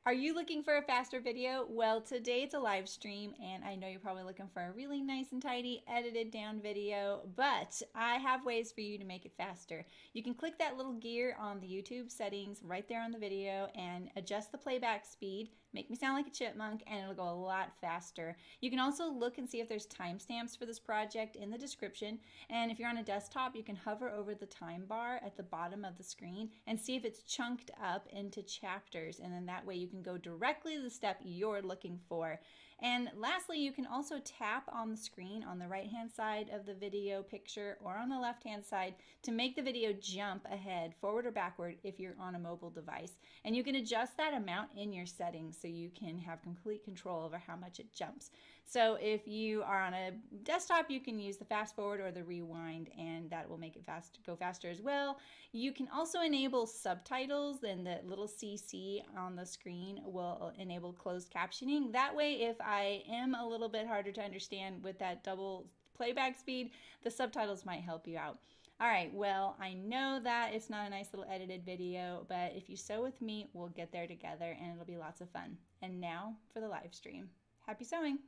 Are you looking for a faster video? Well, today it's a live stream, and I know you're probably looking for a really nice and tidy, edited down video, but I have ways for you to make it faster. You can click that little gear on the YouTube settings right there on the video and adjust the playback speed, make me sound like a chipmunk, and it'll go a lot faster. You can also look and see if there's timestamps for this project in the description, and if you're on a desktop, you can hover over the time bar at the bottom of the screen and see if it's chunked up into chapters, and then that way you can go directly to the step you're looking for. And lastly, you can also tap on the screen on the right hand side of the video picture or on the left hand side to make the video jump ahead, forward or backward if you're on a mobile device. And you can adjust that amount in your settings so you can have complete control over how much it jumps. So if you are on a desktop, you can use the fast forward or the rewind, and that will make it go faster as well. You can also enable subtitles, and the little CC on the screen will enable closed captioning. That way, if I am a little bit harder to understand with that double playback speed, the subtitles might help you out. All right, well, I know that it's not a nice little edited video, but if you sew with me, we'll get there together and it'll be lots of fun. And now for the live stream. Happy sewing!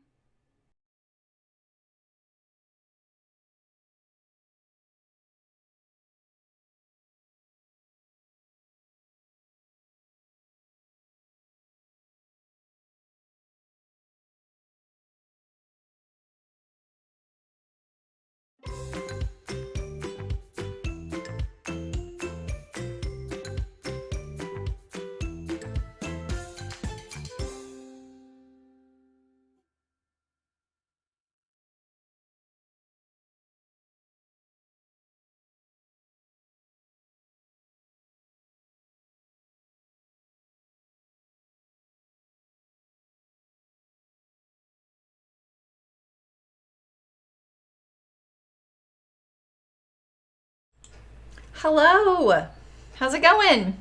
Hello! How's it going?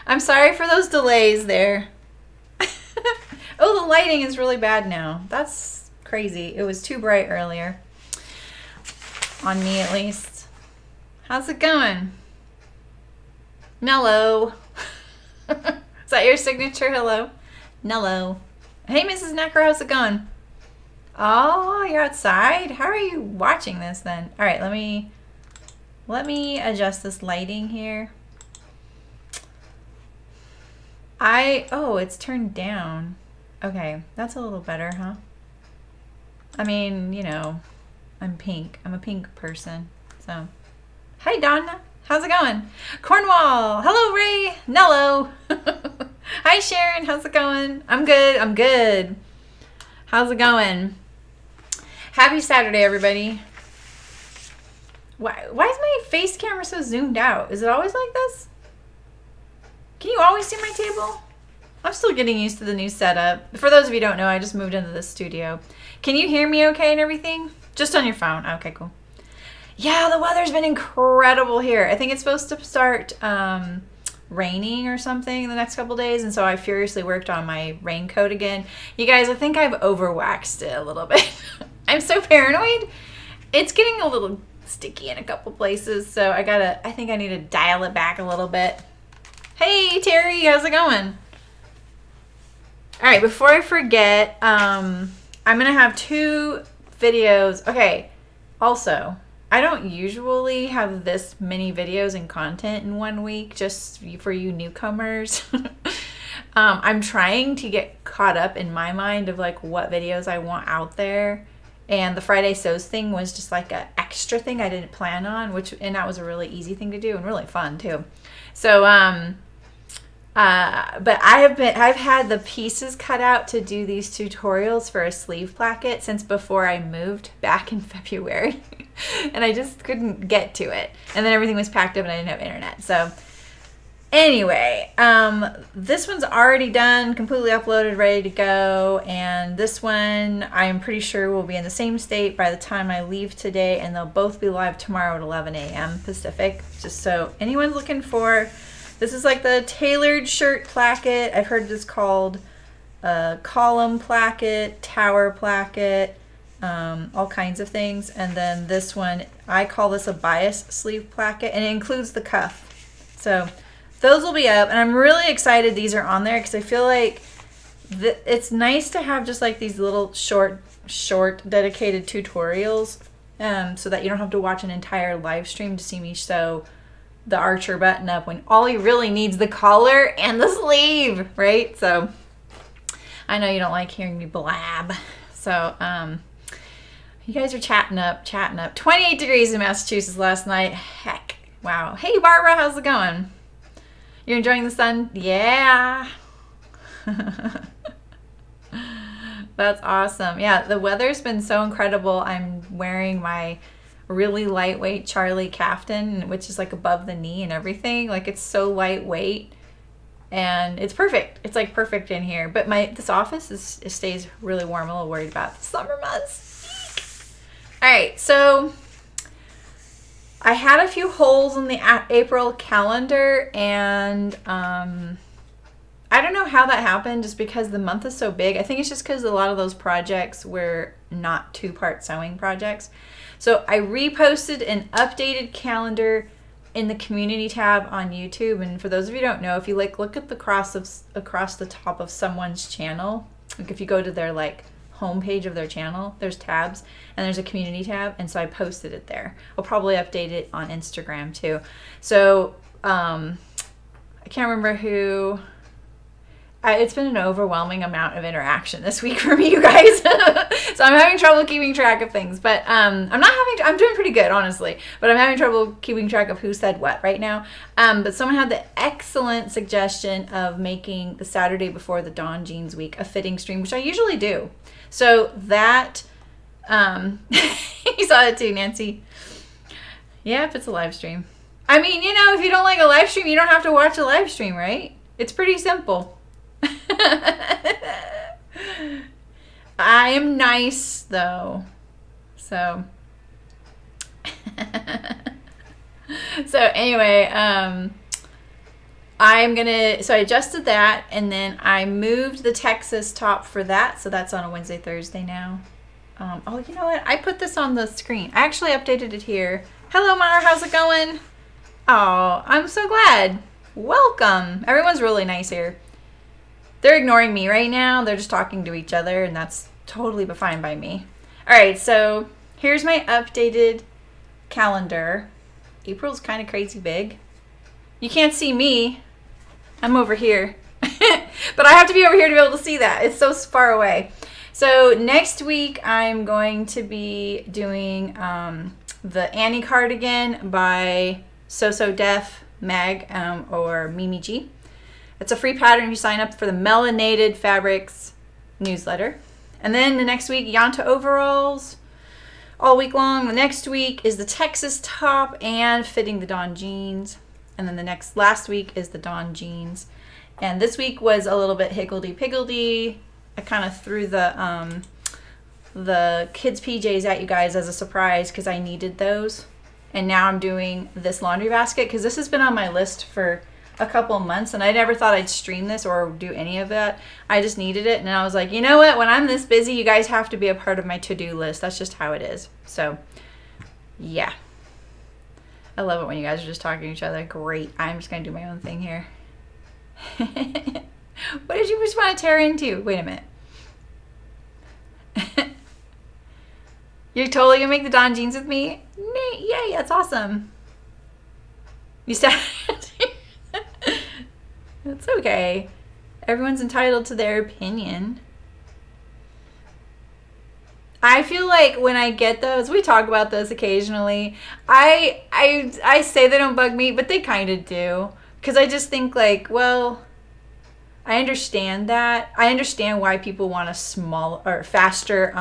I'm sorry for those delays there. Oh, the lighting is really bad now. That's crazy. It was too bright earlier. On me, at least. How's it going? Nello. Is that your signature hello? Nello. Hey, Mrs. Necker, how's it going? Oh, you're outside? How are you watching this then? All right, let me adjust this lighting here. Oh, it's turned down. Okay, that's a little better, huh? I mean, you know, I'm pink. I'm a pink person, so. Hi, Donna. How's it going? Cornwall. Hello, Ray. Nello. Hi, Sharon. How's it going? I'm good. I'm good. How's it going? Happy Saturday, everybody. Why is my face camera so zoomed out? Is it always like this? Can you always see my table? I'm still getting used to the new setup. For those of you who don't know, I just moved into this studio. Can you hear me okay and everything? Just on your phone. Okay, cool. Yeah, the weather's been incredible here. I think it's supposed to start raining or something in the next couple days, and so I furiously worked on my raincoat again. You guys, I think I've overwaxed it a little bit. I'm so paranoid. It's getting a little sticky in a couple places, so I think I need to dial it back a little bit. Hey, Terry, how's it going? All right, before I forget, I'm gonna have 2 videos. Okay, also, I don't usually have this many videos and content in one week, just for you newcomers. I'm trying to get caught up in my mind of like what videos I want out there. And the Friday Sews thing was just like an extra thing I didn't plan on, and that was a really easy thing to do and really fun too. So, but I've had the pieces cut out to do these tutorials for a sleeve placket since before I moved back in February. And I just couldn't get to it. And then everything was packed up and I didn't have internet. So anyway, this one's already done, completely uploaded, ready to go. And this one, I'm pretty sure will be in the same state by the time I leave today. And they'll both be live tomorrow at 11 a.m. Pacific. Just so anyone's looking for, this is like the tailored shirt placket. I've heard this called a column placket, tower placket, all kinds of things. And then this one, I call this a bias sleeve placket, and it includes the cuff. So those will be up, and I'm really excited these are on there because I feel like it's nice to have just like these little short dedicated tutorials, so that you don't have to watch an entire live stream to see me sew the Archer button up when all he really needs the collar and the sleeve, right? So I know you don't like hearing me blab. So you guys are chatting up. 28 degrees in Massachusetts last night. Heck, wow. Hey Barbara, how's it going? You're enjoying the sun? Yeah. That's awesome. Yeah, the weather's been so incredible. I'm wearing my really lightweight Charlie caftan, which is like above the knee and everything. Like, it's so lightweight and it's perfect. It's like perfect in here. But this office it stays really warm. I'm a little worried about the summer months. All right, so I had a few holes in the April calendar, and I don't know how that happened, just because the month is so big. I think it's just because a lot of those projects were not 2-part sewing projects. So I reposted an updated calendar in the community tab on YouTube. And for those of you who don't know, if you like look at the across the top of someone's channel, like if you go to their like homepage of their channel, there's tabs and there's a community tab. And so I posted it there. I'll probably update it on Instagram too. So I can't remember who. It's been an overwhelming amount of interaction this week for me, you guys. So I'm having trouble keeping track of things, but I'm doing pretty good, honestly, but I'm having trouble keeping track of who said what right now. But someone had the excellent suggestion of making the Saturday before the Dawn Jeans week a fitting stream, which I usually do. So that, you saw it too, Nancy. Yeah, if it's a live stream. I mean, if you don't like a live stream, you don't have to watch a live stream, right? It's pretty simple. I am nice though, so anyway, so I adjusted that, and then I moved the Texas top for that, so that's on a Wednesday, Thursday now. Oh, you know what? I put this on the screen. I actually updated it here. Hello, Mar, how's it going? Oh, I'm so glad. Welcome. Everyone's really nice here. They're ignoring me right now. They're just talking to each other, and that's totally fine by me. All right, so here's my updated calendar. April's kind of crazy big. You can't see me. I'm over here. But I have to be over here to be able to see that. It's so far away. So next week, I'm going to be doing the Annie cardigan by So Def Mag or Mimi G. It's a free pattern if you sign up for the Melanated Fabrics newsletter. And then the next week, Yanta overalls all week long. The next week is the Texas top and fitting the Dawn jeans. And then the last week is the Dawn jeans. And this week was a little bit higgledy-piggledy. I kind of threw the kids' PJs at you guys as a surprise because I needed those. And now I'm doing this laundry basket because this has been on my list for a couple months, and I never thought I'd stream this or do any of that. I just needed it, and I was like, you know what? When I'm this busy, you guys have to be a part of my to-do list. That's just how it is. So, yeah. I love it when you guys are just talking to each other. Great. I'm just going to do my own thing here. What did you just want to tear into? Wait a minute. You're totally going to make the Dawn jeans with me? Yay, that's awesome. You said... That's okay. Everyone's entitled to their opinion. I feel like when I get those, we talk about those occasionally. I say they don't bug me, but they kind of do. Because I just think like, well, I understand that. I understand why people want a small or faster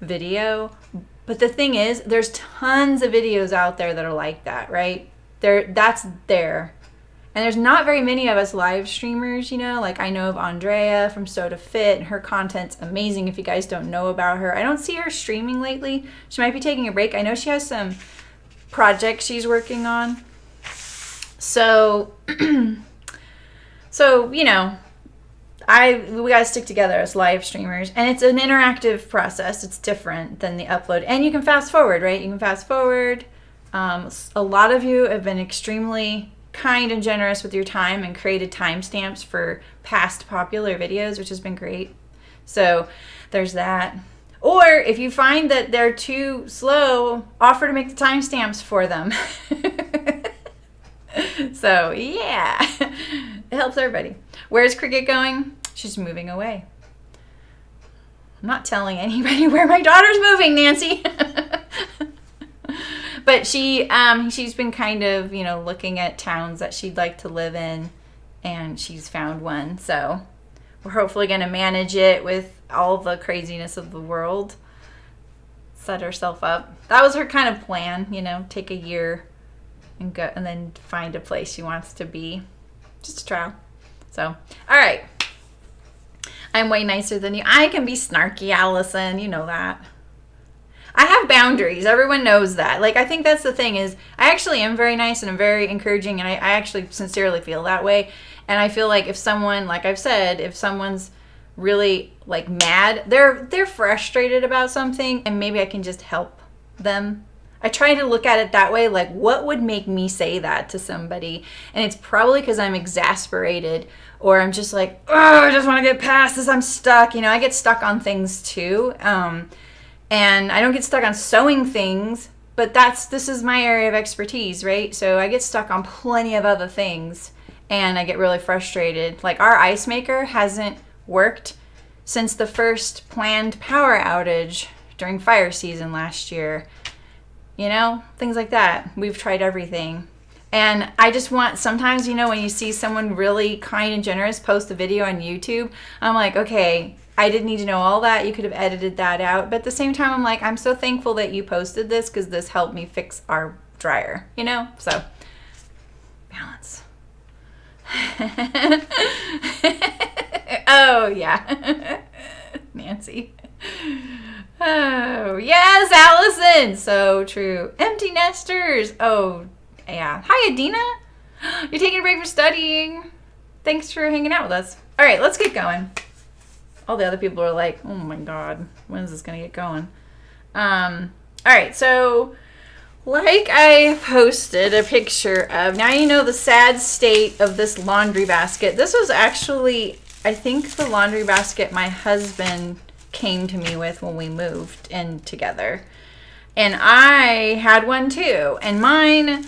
video. But the thing is, there's tons of videos out there that are like that, right? That's there. And there's not very many of us live streamers, like I know of Andrea from Sew to Fit, and her content's amazing if you guys don't know about her. I don't see her streaming lately. She might be taking a break. I know she has some projects she's working on. So, we gotta stick together as live streamers, and it's an interactive process. It's different than the upload, and you can fast forward, right? You can fast forward. A lot of you have been extremely kind and generous with your time and created timestamps for past popular videos, which has been great. So there's that. Or if you find that they're too slow, offer to make the timestamps for them. So yeah, it helps everybody. Where's Cricket going? She's moving away. I'm not telling anybody where my daughter's moving, Nancy. But she's been kind of, looking at towns that she'd like to live in, and she's found one. So we're hopefully going to manage it with all the craziness of the world. Set herself up. That was her kind of plan, take a year and go and then find a place she wants to be. Just a trial. So, all right. I'm way nicer than you. I can be snarky, Allison. You know that. I have boundaries. Everyone knows that. Like, I think that's the thing is I actually am very nice and I'm very encouraging, and I actually sincerely feel that way. And I feel like if someone, like I've said, if someone's really like mad, they're frustrated about something, and maybe I can just help them. I try to look at it that way, like what would make me say that to somebody? And it's probably because I'm exasperated, or I'm just like, oh, I just want to get past this. I'm stuck. I get stuck on things too. And I don't get stuck on sewing things, but this is my area of expertise, right? So I get stuck on plenty of other things, and I get really frustrated. Like our ice maker hasn't worked since the first planned power outage during fire season last year. Things like that. We've tried everything. And I just want, sometimes, when you see someone really kind and generous post a video on YouTube, I'm like, okay, I didn't need to know all that. You could have edited that out. But at the same time, I'm like, I'm so thankful that you posted this because this helped me fix our dryer, So, balance. Oh, yeah. Nancy. Oh, yes, Allison. So true. Empty nesters. Oh, yeah. Hi, Adina. You're taking a break from studying. Thanks for hanging out with us. All right, let's get going. All the other people are like, oh my God, when is this going to get going? All right, so like I posted a picture of, now you know the sad state of this laundry basket. This was actually, I think, the laundry basket my husband came to me with when we moved in together. And I had one too. And mine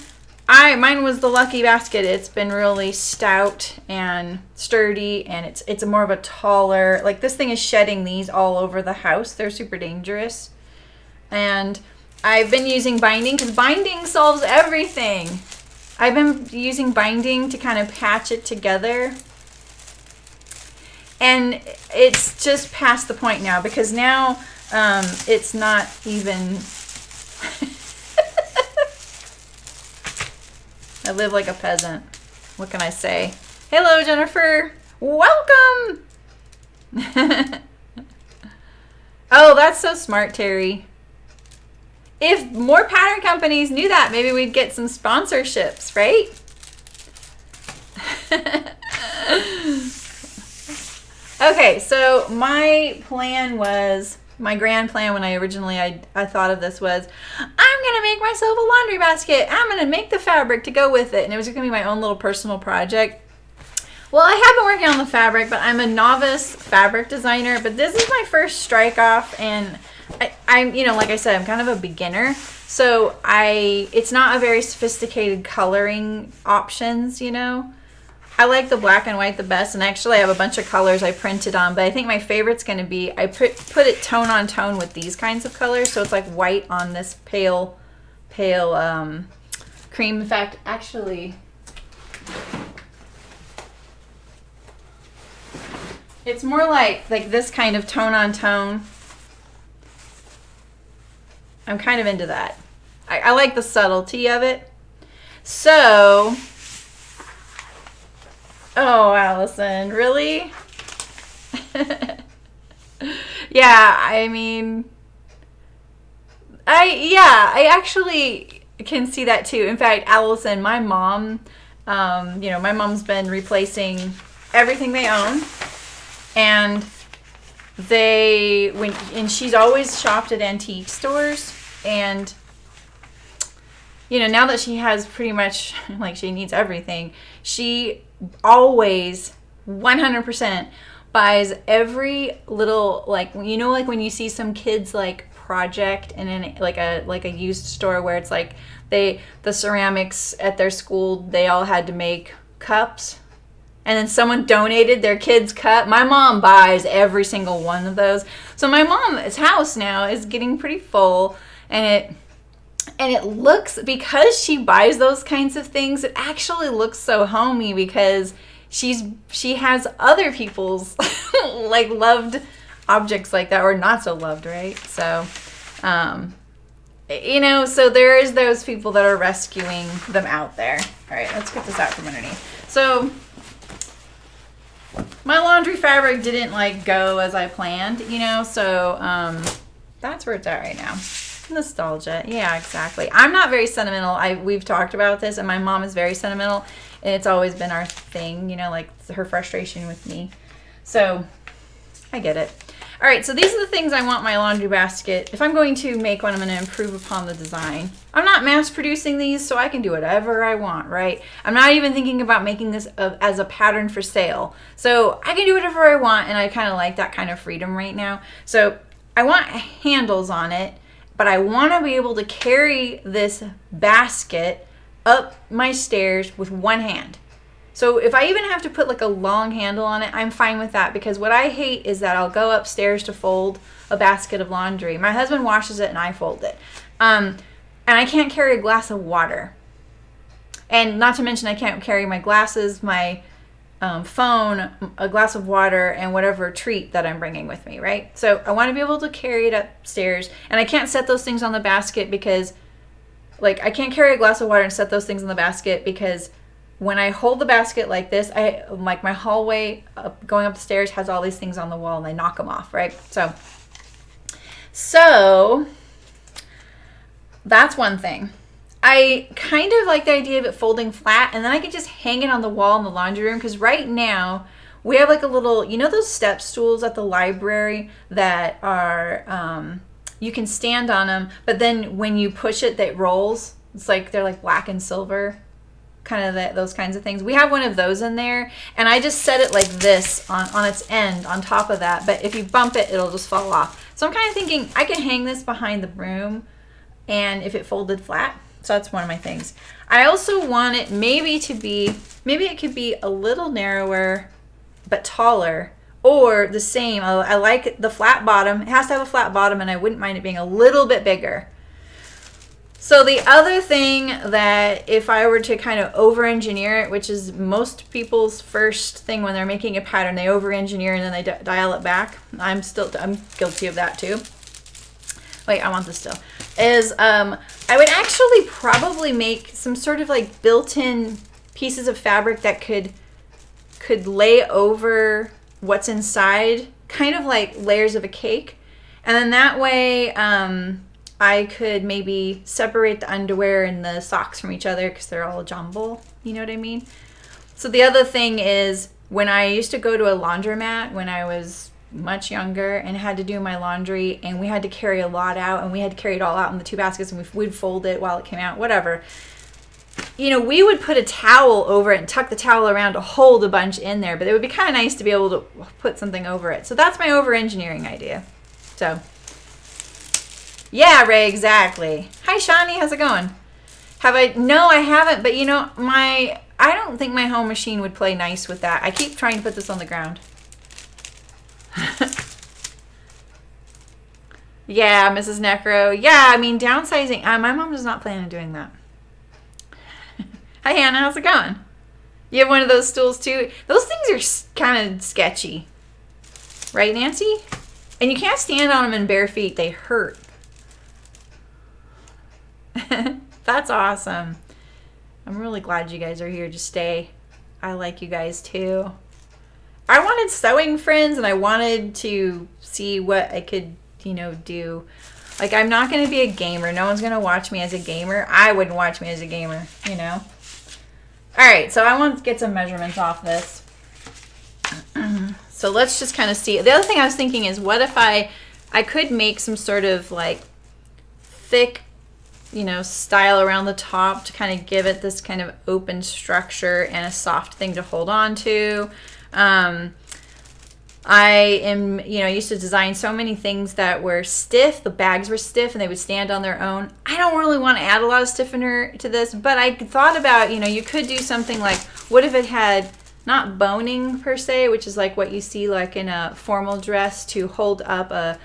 was the lucky basket. It's been really stout and sturdy, and it's more of a taller, like this thing is shedding these all over the house. They're super dangerous. And I've been using binding because binding solves everything. I've been using binding to kind of patch it together. And it's just past the point now because now it's not even... I live like a peasant. What can I say? Hello, Jennifer. Welcome. Oh, that's so smart, Terry. If more pattern companies knew that, maybe we'd get some sponsorships, right? Okay, so my grand plan when I thought of this was, I'm going to make myself a laundry basket. I'm going to make the fabric to go with it. And it was going to be my own little personal project. Well, I have been working on the fabric, but I'm a novice fabric designer. But this is my first strike off. And I'm, like I said, I'm kind of a beginner. So it's not a very sophisticated coloring options, I like the black and white the best, and actually I have a bunch of colors I printed on, but I think my favorite's going to be, I put it tone on tone with these kinds of colors, so it's like white on this pale cream. In fact, actually, it's more like this kind of tone on tone. I'm kind of into that. I like the subtlety of it. So... Oh, Allison, really? Yeah, I mean, I actually can see that too. In fact, Allison, my mom, my mom's been replacing everything they own, and she's always shopped at antique stores, and you know, now that she has pretty much, like, she needs everything, she always 100% buys every little, like, you know, like when you see some kids like project and then like a used store where it's like the ceramics at their school, they all had to make cups, and then someone donated their kid's cup. My mom buys every single one of those. So my mom's house now is getting pretty full, and it looks, because she buys those kinds of things, it actually looks so homey because she has other people's like loved objects like that, or not so loved, right? So you know, so there is those people that are rescuing them out there. All right, let's get this out from underneath. So my laundry fabric didn't like go as I planned, you know, so that's where it's at right now. Nostalgia. Yeah, exactly. I'm not very sentimental. We've talked about this, and my mom is very sentimental, and it's always been our thing, you know, like her frustration with me. So I get it. All right, so these are the things I want my laundry basket. If I'm going to make one, I'm going to improve upon the design. I'm not mass producing these, so I can do whatever I want, right? I'm not even thinking about making this as a pattern for sale. So I can do whatever I want, and I kind of like that kind of freedom right now. So I want handles on it, but I want to be able to carry this basket up my stairs with one hand. So if I even have to put like a long handle on it, I'm fine with that, because what I hate is that I'll go upstairs to fold a basket of laundry. My husband washes it and I fold it. And I can't carry a glass of water. And not to mention I can't carry my glasses, my phone, a glass of water, and whatever treat that I'm bringing with me, right? So I want to be able to carry it upstairs, and I can't set those things on the basket because, like, I can't carry a glass of water and set those things in the basket because when I hold the basket like this, like my hallway going up the stairs has all these things on the wall and I knock them off, right? So that's one thing. I kind of like the idea of it folding flat, and then I could just hang it on the wall in the laundry room, because right now we have like a little, you know, those step stools at the library that are, you can stand on them, but then when you push it, that rolls. It's like they're like black and silver, kind of those kinds of things. We have one of those in there, and I just set it like this on its end on top of that, but if you bump it, it'll just fall off. So I'm kind of thinking I could hang this behind the broom, and if it folded flat. So that's one of my things. I also want it maybe it could be a little narrower but taller, or the same. I like the flat bottom. It has to have a flat bottom, and I wouldn't mind it being a little bit bigger. So the other thing that if I were to kind of over-engineer it, which is most people's first thing when they're making a pattern, they over-engineer and then they dial it back. I'm guilty of that too. Wait, I want this still. I would actually probably make some sort of like built-in pieces of fabric that could lay over what's inside, kind of like layers of a cake. And then that way I could maybe separate the underwear and the socks from each other because they're all a jumble. You know what I mean? So the other thing is, when I used to go to a laundromat when I was much younger and had to do my laundry, and we had to carry a lot out, and we had to carry it all out in the two baskets, and we'd fold it while it came out, whatever. You know, we would put a towel over it and tuck the towel around to hold a bunch in there, but it would be kind of nice to be able to put something over it. So that's my over-engineering idea. So, yeah, Ray, exactly. Hi, Shani, how's it going? No, I haven't, but you know, I don't think my home machine would play nice with that. I keep trying to put this on the ground. Yeah, Mrs. Necro. Yeah, I mean, downsizing. My mom does not plan on doing that. Hi, Hannah. How's it going? You have one of those stools, too? Those things are kind of sketchy. Right, Nancy? And you can't stand on them in bare feet. They hurt. That's awesome. I'm really glad you guys are here to stay. I like you guys, too. I wanted sewing friends, and I wanted to see what I could, you know, do. Like, I'm not going to be a gamer. No one's going to watch me as a gamer. I wouldn't watch me as a gamer, you know. All right, so I want to get some measurements off this. So let's just kind of see. The other thing I was thinking is, what if I could make some sort of, like, thick you know, style around the top to kind of give it this kind of open structure and a soft thing to hold on to. I am, you know, I used to design so many things that were stiff. The bags were stiff and they would stand on their own. I don't really want to add a lot of stiffener to this, but I thought about, you know, you could do something like, what if it had not boning per se, which is like what you see like in a formal dress to hold up a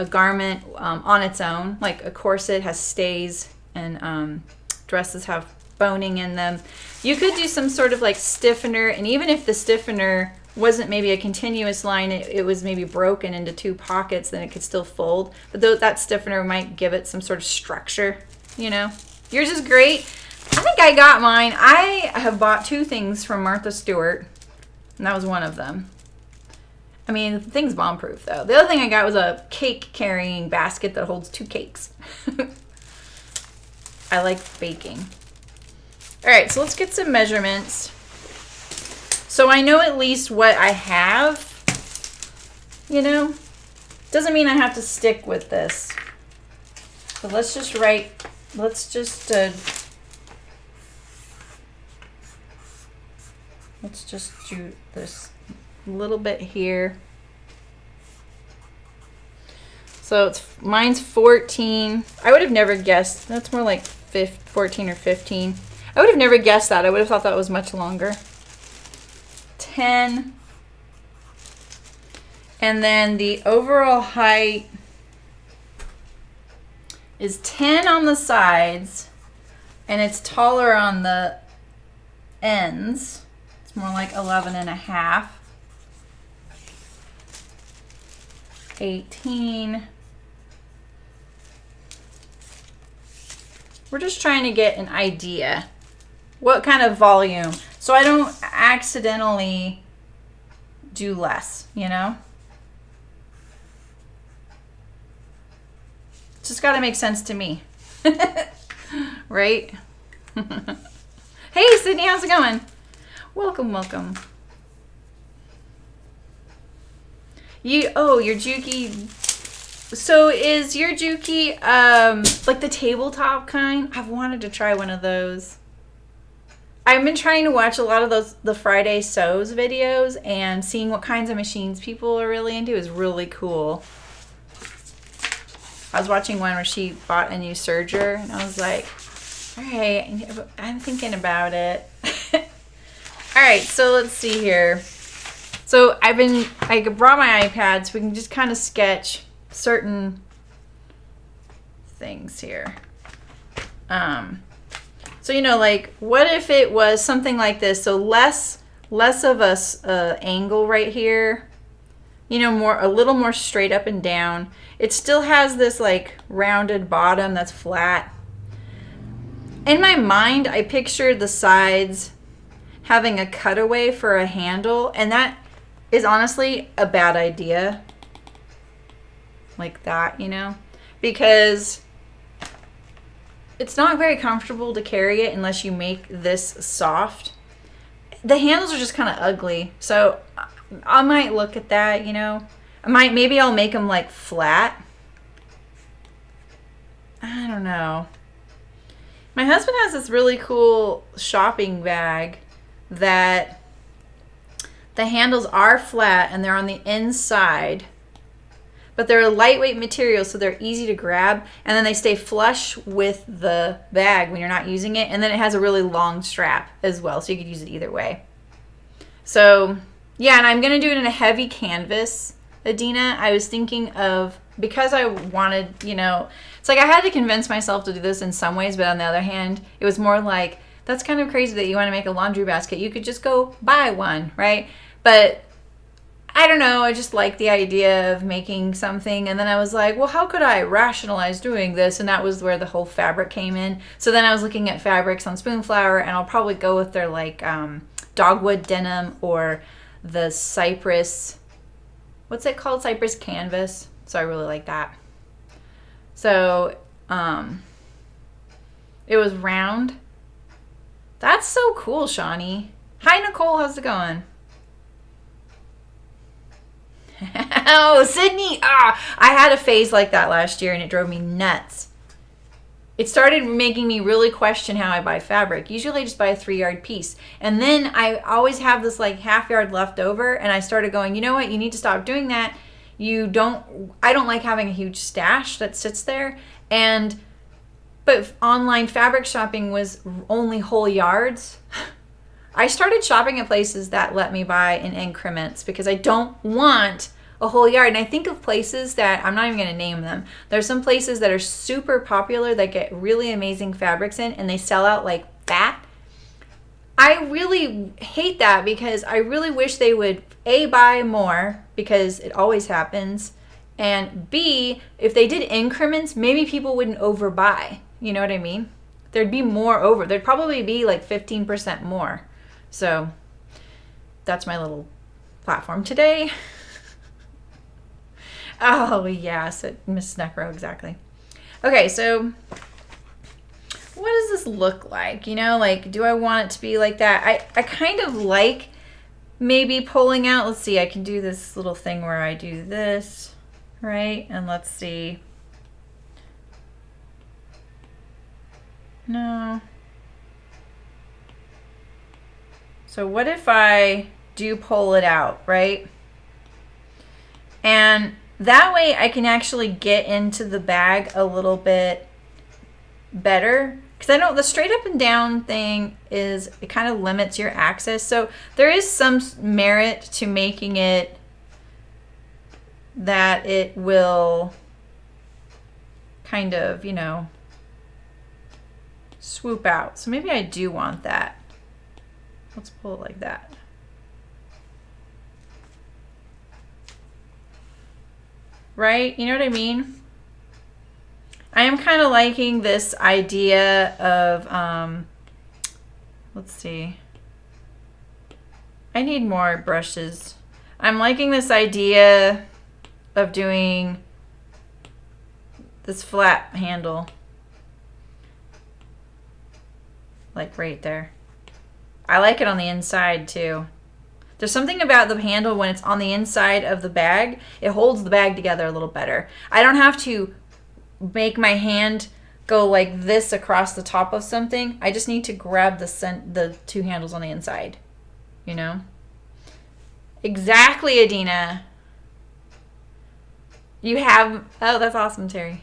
garment on its own, like a corset has stays and dresses have boning in them. You could do some sort of like stiffener, and even if the stiffener wasn't maybe a continuous line, it was maybe broken into two pockets, then it could still fold. But that stiffener might give it some sort of structure, you know. Yours is great. I think I got mine. I have bought 2 things from Martha Stewart, and that was one of them. I mean, the thing's bomb-proof, though. The other thing I got was a cake-carrying basket that holds 2 cakes. I like baking. All right, so let's get some measurements. So I know at least what I have, you know. Doesn't mean I have to stick with this. But let's just do this a little bit here. So mine's 14. I would have never guessed. That's more like 14 or 15. I would have never guessed that. I would have thought that was much longer. 10. And then the overall height is 10 on the sides, and it's taller on the ends. It's more like 11 and a half. 18. We're just trying to get an idea. What kind of volume? So I don't accidentally do less, you know? It's just got to make sense to me. Right? Hey, Sydney, how's it going? Welcome, welcome. Your Juki. So is your Juki like the tabletop kind? I've wanted to try one of those. I've been trying to watch a lot of the Friday Sews videos, and seeing what kinds of machines people are really into is really cool. I was watching one where she bought a new serger, and I was like, all right, I'm thinking about it. All right, so let's see here. So I brought my iPad so we can just kind of sketch certain things here. So, you know, like, what if it was something like this? So less of a angle right here, you know, a little more straight up and down. It still has this like rounded bottom that's flat. In my mind, I pictured the sides having a cutaway for a handle, and that is honestly a bad idea. Like that, you know, because it's not very comfortable to carry it unless you make this soft. The handles are just kind of ugly, so I might look at that, you know. Maybe I'll make them like flat. I don't know. My husband has this really cool shopping bag that the handles are flat and they're on the inside, but they're a lightweight material, so they're easy to grab, and then they stay flush with the bag when you're not using it, and then it has a really long strap as well, so you could use it either way. So yeah, and I'm gonna do it in a heavy canvas, Adina. I was thinking of, because I wanted, you know, it's like I had to convince myself to do this in some ways, but on the other hand, it was more like, that's kind of crazy that you want to make a laundry basket. You could just go buy one, right? But I don't know, I just like the idea of making something, and then I was like, well, how could I rationalize doing this? And that was where the whole fabric came in. So then I was looking at fabrics on Spoonflower, and I'll probably go with their like dogwood denim or the cypress, what's it called? Cypress canvas. So I really like that. So it was round. That's so cool, Shawnee. Hi, Nicole, how's it going? Oh, Sydney! I had a phase like that last year, and it drove me nuts. it started making me really question how I buy fabric. Usually I just buy a 3-yard piece. And then I always have this like half yard left over, and I started going, you know what, you need to stop doing that. I don't like having a huge stash that sits there. But online fabric shopping was only whole yards. I started shopping at places that let me buy in increments because I don't want a whole yard. And I think of places that, I'm not even going to name them. There's some places that are super popular that get really amazing fabrics in, and they sell out like that. I really hate that because I really wish they would A, buy more, because it always happens, and B, if they did increments, maybe people wouldn't overbuy. You know what I mean? There'd be more over. There'd probably be like 15% more. So that's my little platform today. Oh, yes, Miss Necro, exactly. Okay, so what does this look like? You know, like, do I want it to be like that? I kind of like maybe pulling out. Let's see, I can do this little thing where I do this, right? And let's see. No. So what if I do pull it out, right? And that way I can actually get into the bag a little bit better. Because I know the straight up and down thing is, it kind of limits your access. So there is some merit to making it that it will kind of, you know, swoop out. So maybe I do want that. Let's pull it like that. Right? You know what I mean? I am kind of liking this idea of, let's see. I need more brushes. I'm liking this idea of doing this flat handle. Like right there. I like it on the inside too. There's something about the handle when it's on the inside of the bag. It holds the bag together a little better. I don't have to make my hand go like this across the top of something. I just need to grab the two handles on the inside. You know? Exactly, Adina. You have... Oh, that's awesome, Terry.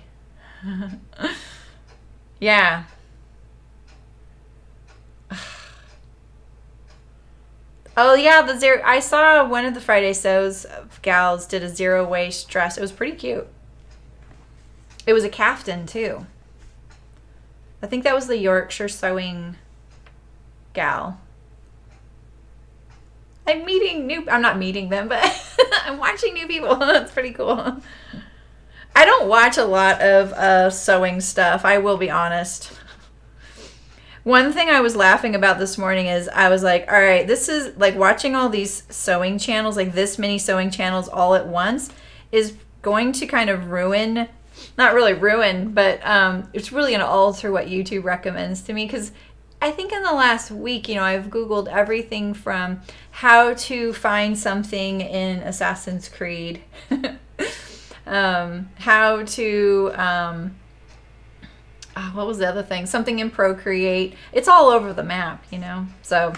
Yeah. Oh yeah, the zero. I saw one of the Friday Sews gals did a zero waist dress. It was pretty cute. It was a caftan too. I think that was the Yorkshire Sewing gal. I'm not meeting them, but I'm watching new people. That's pretty cool. I don't watch a lot of sewing stuff, I will be honest. One thing I was laughing about this morning is I was like, all right, this is like watching all these sewing channels, like this many sewing channels all at once is going to kind of ruin, not really ruin, but it's really going to alter what YouTube recommends to me. Because I think in the last week, you know, I've Googled everything from how to find something in Assassin's Creed, how to... what was the other thing? Something in Procreate. It's all over the map, you know? So,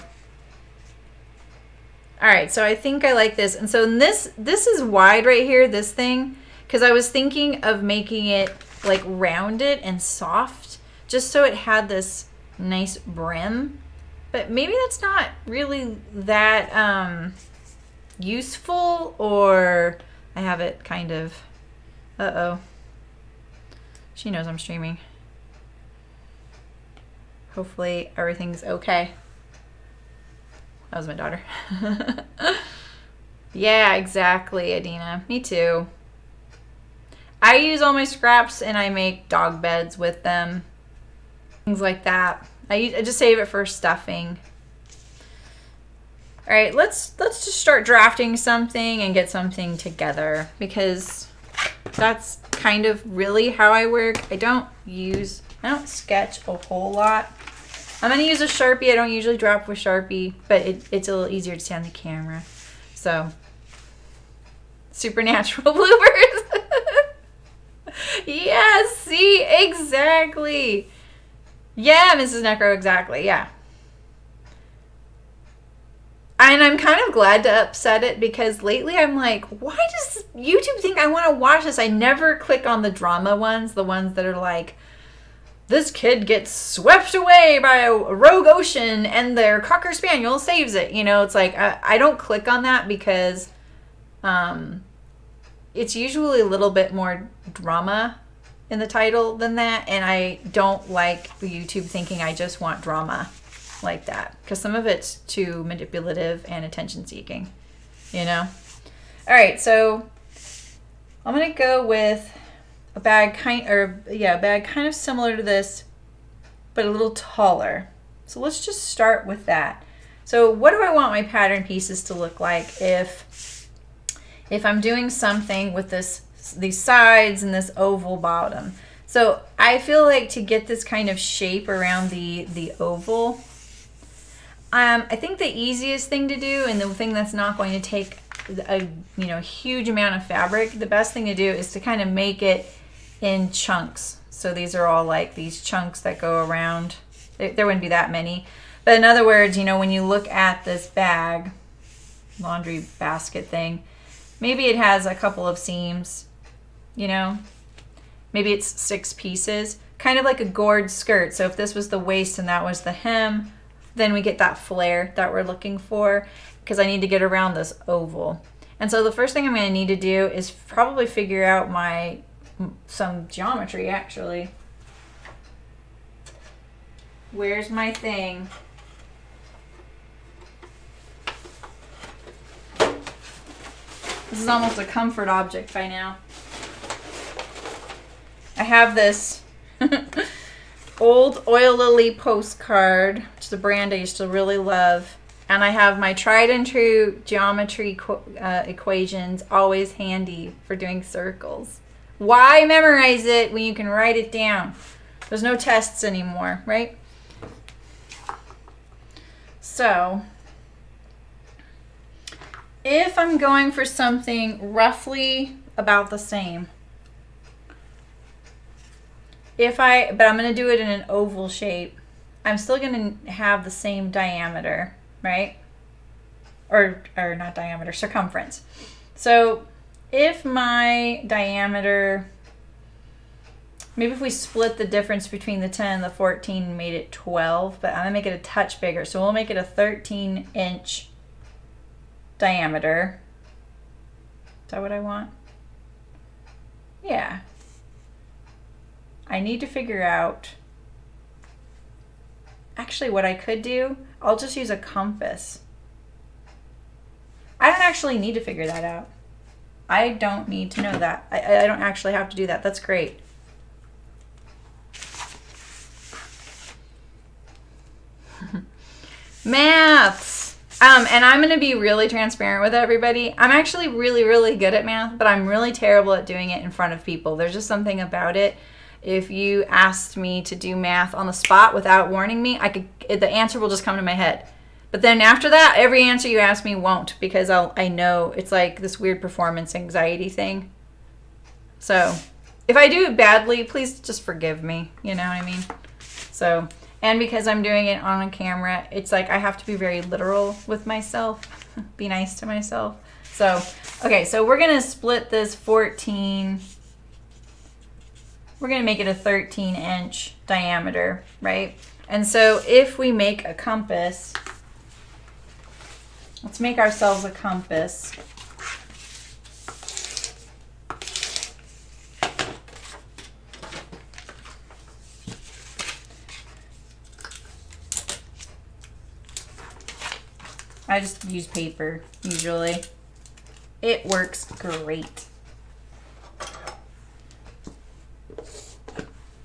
all right. So I think I like this. And so this is wide right here, this thing, because I was thinking of making it like rounded and soft, just so it had this nice brim. But maybe that's not really that useful, or I have it kind of... Uh-oh. She knows I'm streaming. Hopefully everything's okay. That was my daughter. Yeah, exactly, Adina. Me too. I use all my scraps and I make dog beds with them. Things like that. I just save it for stuffing. All right, let's just start drafting something and get something together, because that's kind of really how I work. I don't sketch a whole lot. I'm going to use a Sharpie. I don't usually draw with Sharpie, but it's a little easier to see on the camera. So, supernatural bloopers. Yes, see, exactly. Yeah, Mrs. Necro, exactly, yeah. And I'm kind of glad to upset it because lately I'm like, why does YouTube think I want to watch this? I never click on the drama ones, the ones that are like, this kid gets swept away by a rogue ocean and their Cocker Spaniel saves it. You know, it's like, I don't click on that because it's usually a little bit more drama in the title than that. And I don't like YouTube thinking I just want drama like that because some of it's too manipulative and attention seeking, you know? All right, so I'm going to go with a bag kind of similar to this, but a little taller. So let's just start with that. So what do I want my pattern pieces to look like if I'm doing something with these sides and this oval bottom? So I feel like to get this kind of shape around the oval, I think the easiest thing to do, and the thing that's not going to take a huge amount of fabric, the best thing to do is to kind of make it in chunks. So these are all like these chunks that go around. There wouldn't be that many. But in other words, when you look at this bag, laundry basket thing, maybe it has a couple of seams, maybe it's 6 pieces, kind of like a gored skirt. So if this was the waist and that was the hem, then we get that flare that we're looking for because I need to get around this oval. And so the first thing I'm going to need to do is probably figure out some geometry actually. Where's my thing? This is almost a comfort object by now. I have this old Oil Lily postcard, which is a brand I used to really love. And I have my tried and true geometry equations always handy for doing circles. Why memorize it when you can write it down? There's no tests anymore, right? So, if I'm going for something roughly about the same, but I'm going to do it in an oval shape, I'm still going to have the same diameter, right? Or not diameter, circumference. So if my diameter, maybe if we split the difference between the 10 and the 14 and made it 12, but I'm going to make it a touch bigger. So we'll make it a 13-inch diameter. Is that what I want? Yeah. I need to figure out, actually what I could do, I'll just use a compass. I don't actually need to figure that out. I don't need to know that. I don't actually have to do that. That's great. Maths. And I'm going to be really transparent with everybody. I'm actually really, really good at math, but I'm really terrible at doing it in front of people. There's just something about it. If you asked me to do math on the spot without warning me, the answer will just come to my head. But then after that, every answer you ask me won't, because I know it's like this weird performance anxiety thing. So if I do it badly, please just forgive me. You know what I mean? So, and because I'm doing it on a camera, it's like I have to be very literal with myself, be nice to myself. So, okay, so we're going to split this 14. We're going to make it a 13-inch diameter, right? And so if we make a compass, let's make ourselves a compass. I just use paper, usually. It works great.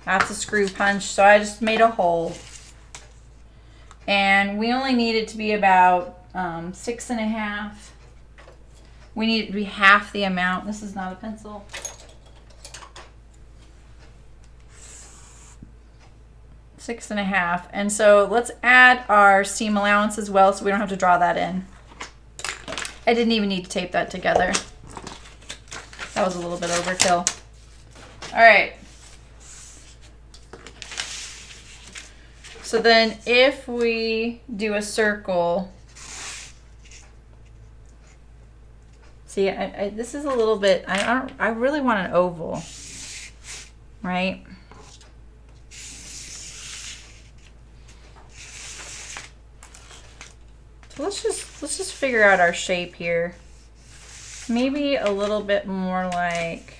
That's a screw punch, so I just made a hole. And we only need it to be about 6.5. We need it to be half the amount. This is not a pencil. Six and a half. And so let's add our seam allowance as well so we don't have to draw that in. I didn't even need to tape that together. That was a little bit overkill. All right. So then if we do a circle, see, this is a little bit, I really want an oval, right? So let's just figure out our shape here. Maybe a little bit more like,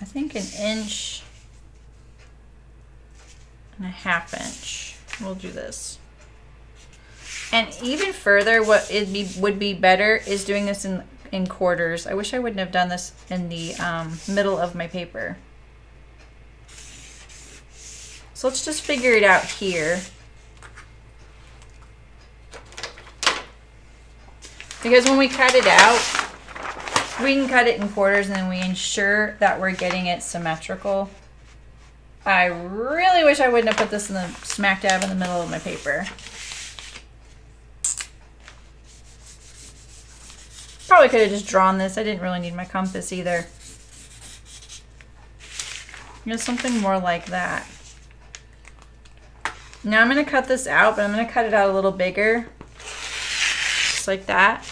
I think 1.5 inches. We'll do this. And even further, what would be better is doing this in quarters. I wish I wouldn't have done this in the middle of my paper. So let's just figure it out here. Because when we cut it out, we can cut it in quarters and then we ensure that we're getting it symmetrical. I really wish I wouldn't have put this in the smack dab in the middle of my paper. Probably could have just drawn this. I didn't really need my compass either. Something more like that. Now I'm going to cut this out, but I'm going to cut it out a little bigger. Just like that.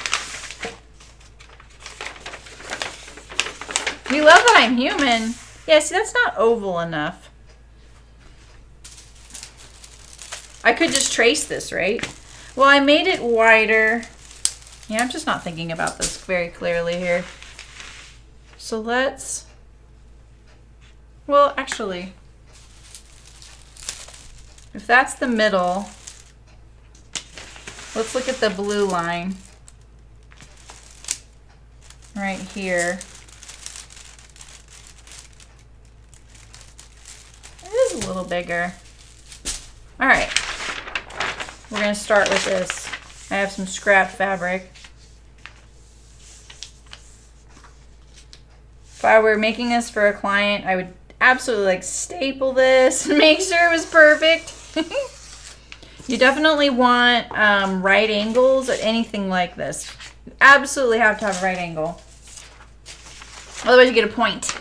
You love that I'm human. Yeah, see, that's not oval enough. I could just trace this, right? Well, I made it wider. Yeah, I'm just not thinking about this very clearly here. So let's, well, actually, if that's the middle, let's look at the blue line right here. It is a little bigger. All right, we're gonna start with this. I have some scrap fabric. If I were making this for a client, I would absolutely like staple this and make sure it was perfect. You definitely want right angles or anything like this. You absolutely have to have a right angle. Otherwise you get a point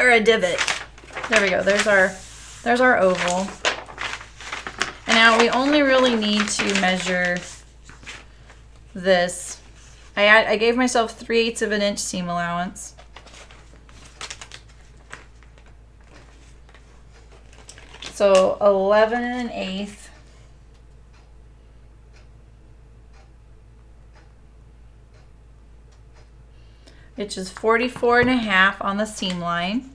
or a divot. There we go, there's our oval. And now we only really need to measure this. I gave myself 3/8 of an inch seam allowance. So 11 1/8. Which is 44.5 on the seam line.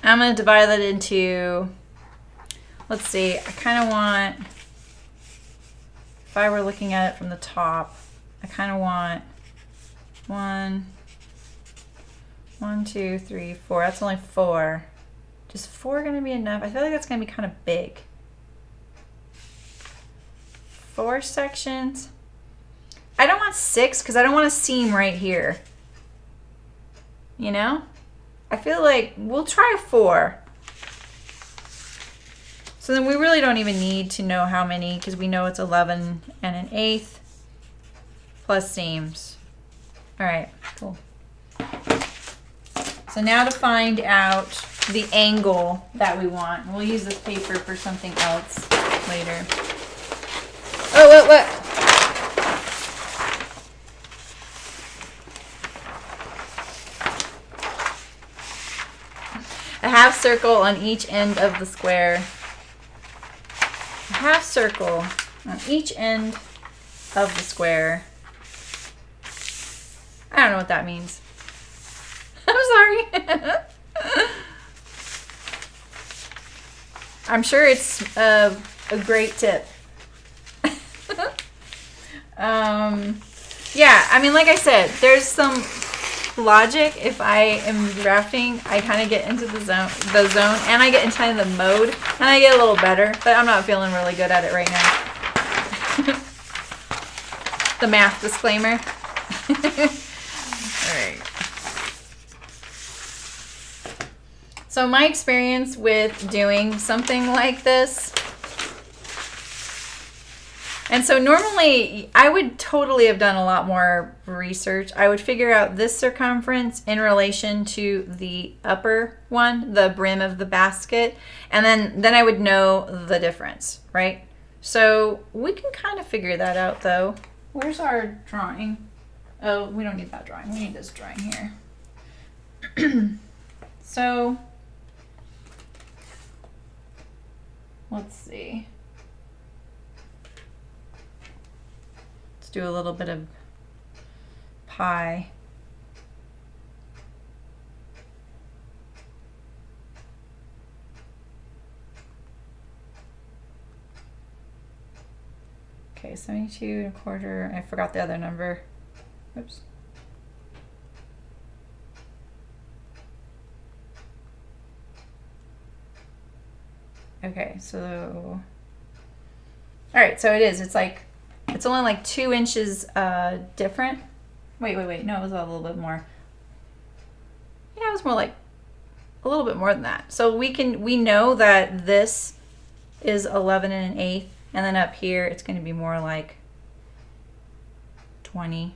I'm going to divide that into, let's see, I kind of want, if I were looking at it from the top, I kind of want 1, 2, 3, 4. That's only 4. Is 4 going to be enough? I feel like that's going to be kind of big. 4 sections. I don't want 6 because I don't want a seam right here. You know? I feel like we'll try 4. So then we really don't even need to know how many because we know it's 11 1/8 plus seams. All right, cool. So now to find out the angle that we want. We'll use this paper for something else later. Oh, what? A half circle on each end of the square. A half circle on each end of the square. I don't know what that means. I'm sorry. I'm sure it's a great tip. Yeah, I mean, like I said, there's some logic. If I am drafting, I kind of get into the zone, and I get into kind of the mode, and I get a little better, but I'm not feeling really good at it right now. The math disclaimer. All right. So my experience with doing something like this And so normally I would totally have done a lot more research. I would figure out this circumference in relation to the upper one, the brim of the basket, and then I would know the difference, right? So we can kind of figure that out though. Where's our drawing? Oh, we don't need that drawing. We need this drawing here. So let's see. Let's do a little bit of pie. Okay, 72 1/4. I forgot the other number. Oops. Okay, so all right, so it is. It's only like 2 inches different. Wait. No, it was a little bit more. Yeah, it was more like a little bit more than that. So we know that this is 11 1/8, and then up here it's going to be more like 20.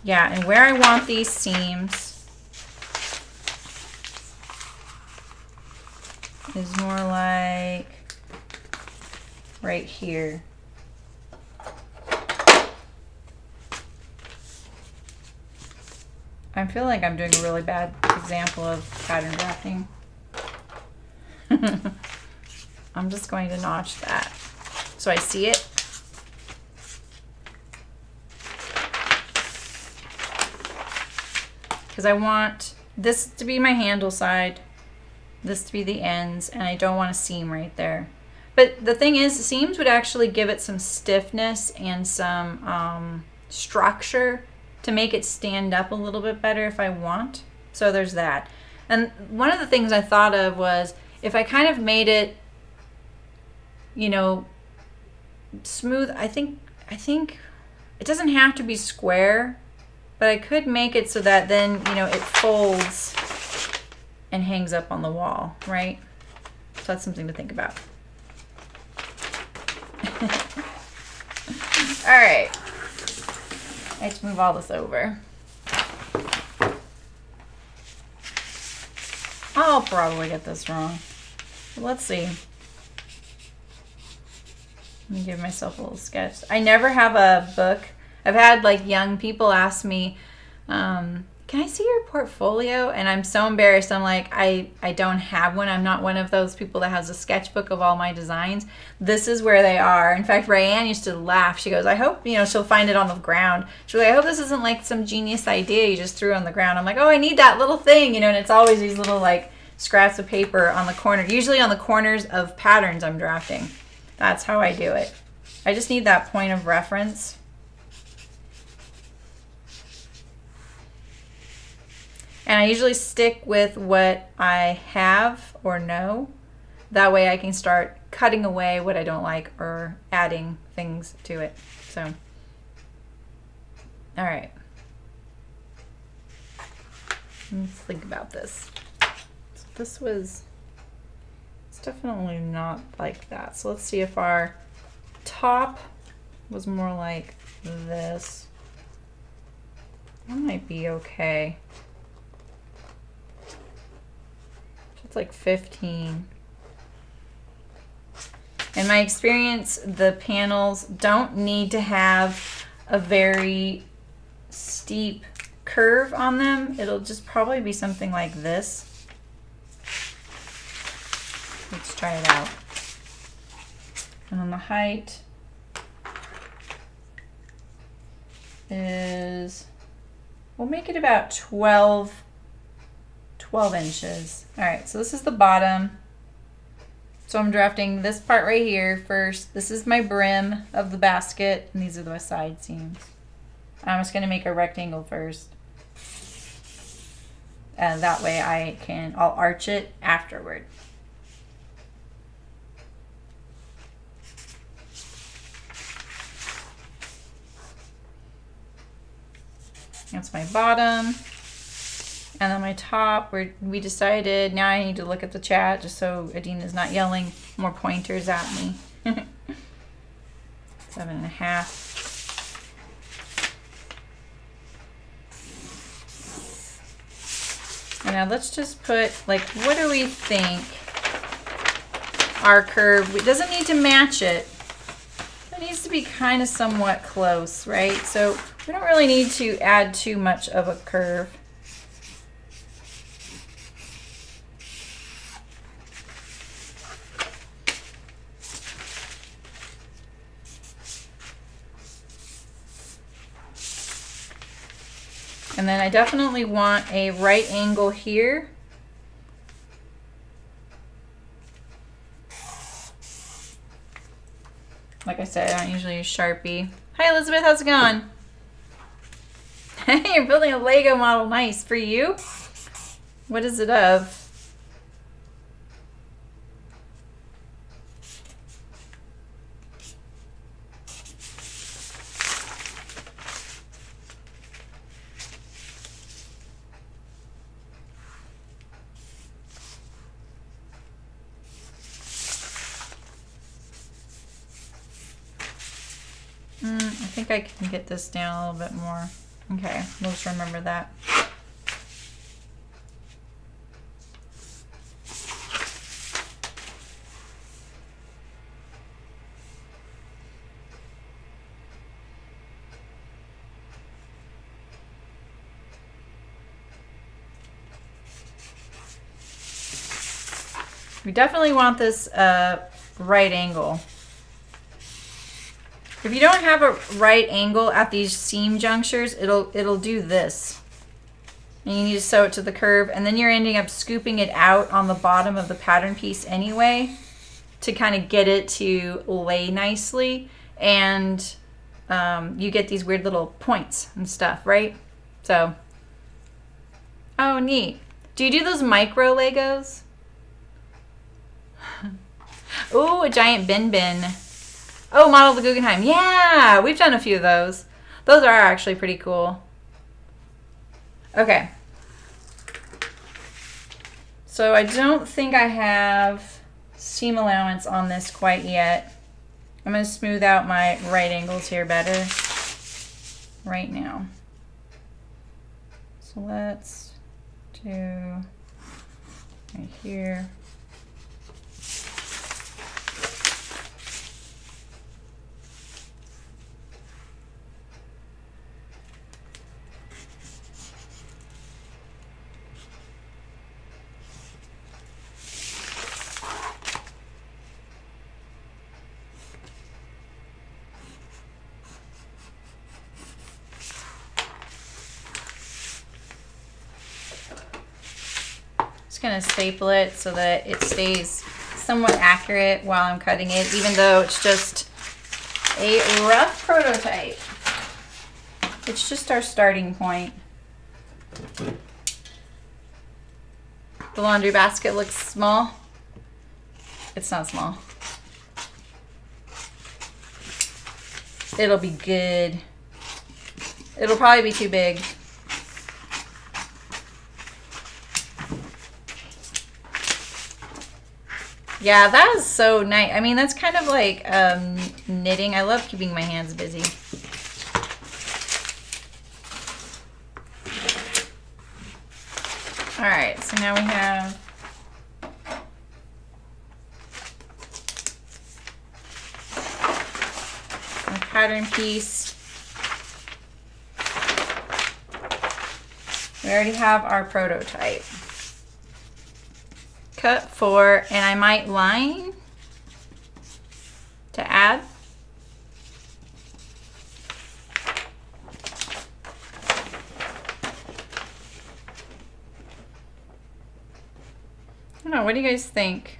Yeah, and where I want these seams is more like right here. I feel like I'm doing a really bad example of pattern drafting. I'm just going to notch that so I see it. Because I want this to be my handle side, this to be the ends, and I don't want a seam right there. But the thing is, seams would actually give it some stiffness and some structure to make it stand up a little bit better if I want. So there's that. And one of the things I thought of was if I kind of made it, you know, smooth, I think it doesn't have to be square, but I could make it so that then, you know, it folds and hangs up on the wall, right? So that's something to think about. All right. Let's move all this over. I'll probably get this wrong. But let's see. Let me give myself a little sketch. I never have a book. I've had like young people ask me, can I see your portfolio? And I'm so embarrassed. I'm like, I don't have one. I'm not one of those people that has a sketchbook of all my designs. This is where they are. In fact, Rayanne used to laugh. She goes, I hope, you know, she'll find it on the ground. She's like, I hope this isn't like some genius idea you just threw on the ground. I'm like, oh, I need that little thing, you know, and it's always these little like scraps of paper on the corner, usually on the corners of patterns I'm drafting. That's how I do it. I just need that point of reference. And I usually stick with what I have or know. That way I can start cutting away what I don't like or adding things to it. So, all right. Let's think about this. So this was, it's definitely not like that. So let's see if our top was more like this. That might be okay. It's like 15. In my experience, the panels don't need to have a very steep curve on them. It'll just probably be something like this. Let's try it out. And then the height is, we'll make it about 12 inches. All right, so this is the bottom. So I'm drafting this part right here first. This is my brim of the basket, and these are the side seams. I'm just gonna make a rectangle first. And that way I'll arch it afterward. That's my bottom. And then my top, we decided, now I need to look at the chat just so Adina's not yelling more pointers at me. 7.5. And now let's just put, like, what do we think our curve, it doesn't need to match it. It needs to be kind of somewhat close, right? So we don't really need to add too much of a curve. And then I definitely want a right angle here. Like I said, I don't usually use Sharpie. Hi Elizabeth, how's it going? Hey, you're building a Lego model. Nice. For you? What is it of? I think I can get this down a little bit more. Okay, we'll just remember that. We definitely want this right angle. If you don't have a right angle at these seam junctures, it'll do this. And you need to sew it to the curve, and then you're ending up scooping it out on the bottom of the pattern piece anyway to kind of get it to lay nicely, and you get these weird little points and stuff, right? So, oh neat. Do you do those micro Legos? Ooh, a giant bin. Oh, Model the Guggenheim. Yeah, we've done a few of those. Those are actually pretty cool. Okay. So I don't think I have seam allowance on this quite yet. I'm going to smooth out my right angles here better right now. So let's do right here. Just gonna staple it so that it stays somewhat accurate while I'm cutting it, even though it's just a rough prototype. It's just our starting point. The laundry basket looks small. It's not small. It'll be good. It'll probably be too big. Yeah, that is so nice. I mean, that's kind of like knitting. I love keeping my hands busy. All right, so now we have our pattern piece. We already have our prototype. Cut 4, and I might line to add. I don't know, what do you guys think?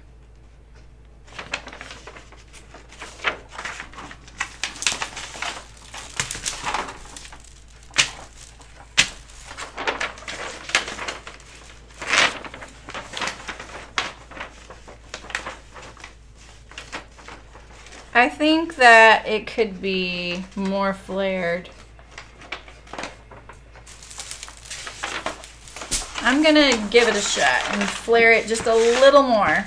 I think that it could be more flared. I'm gonna give it a shot and flare it just a little more.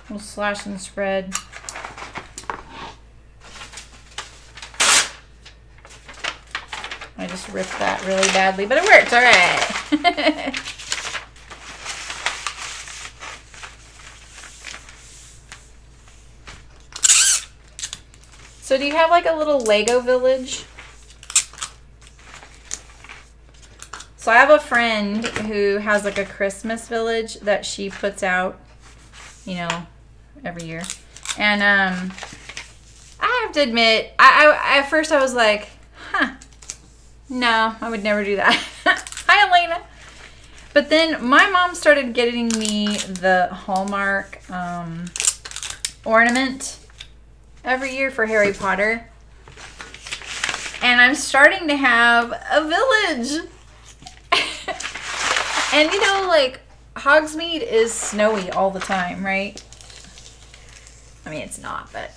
We'll slash and spread. I just ripped that really badly, but it worked, all right. So do you have like a little Lego village? So I have a friend who has like a Christmas village that she puts out, you know, every year. And I have to admit, I at first I was like, huh, no, I would never do that. Hi, Elena. But then my mom started getting me the Hallmark ornament every year for Harry Potter. And I'm starting to have a village. And you know, like, Hogsmeade is snowy all the time, right? I mean, it's not, but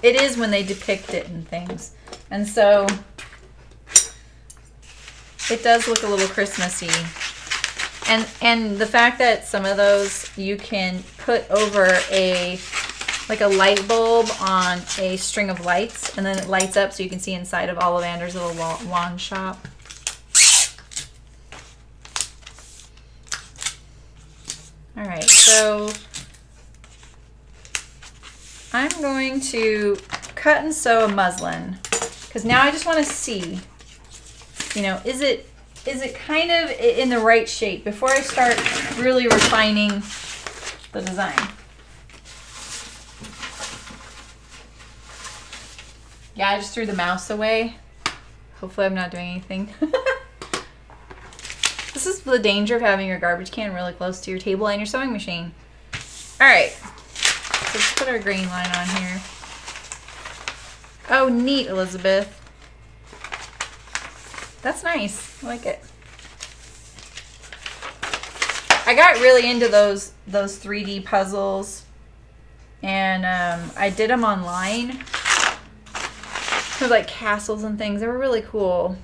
it is when they depict it in things. And so it does look a little Christmassy. And the fact that some of those you can put over like a light bulb on a string of lights, and then it lights up so you can see inside of Ollivander's little lawn shop. All right, so I'm going to cut and sew a muslin because now I just want to see, you know, is it kind of in the right shape before I start really refining the design. Yeah, I just threw the mouse away. Hopefully I'm not doing anything. This is the danger of having your garbage can really close to your table and your sewing machine. All right, so let's put our green line on here. Oh, neat, Elizabeth. That's nice. I like it. I got really into those 3D puzzles, and I did them online. With like castles and things. They were really cool.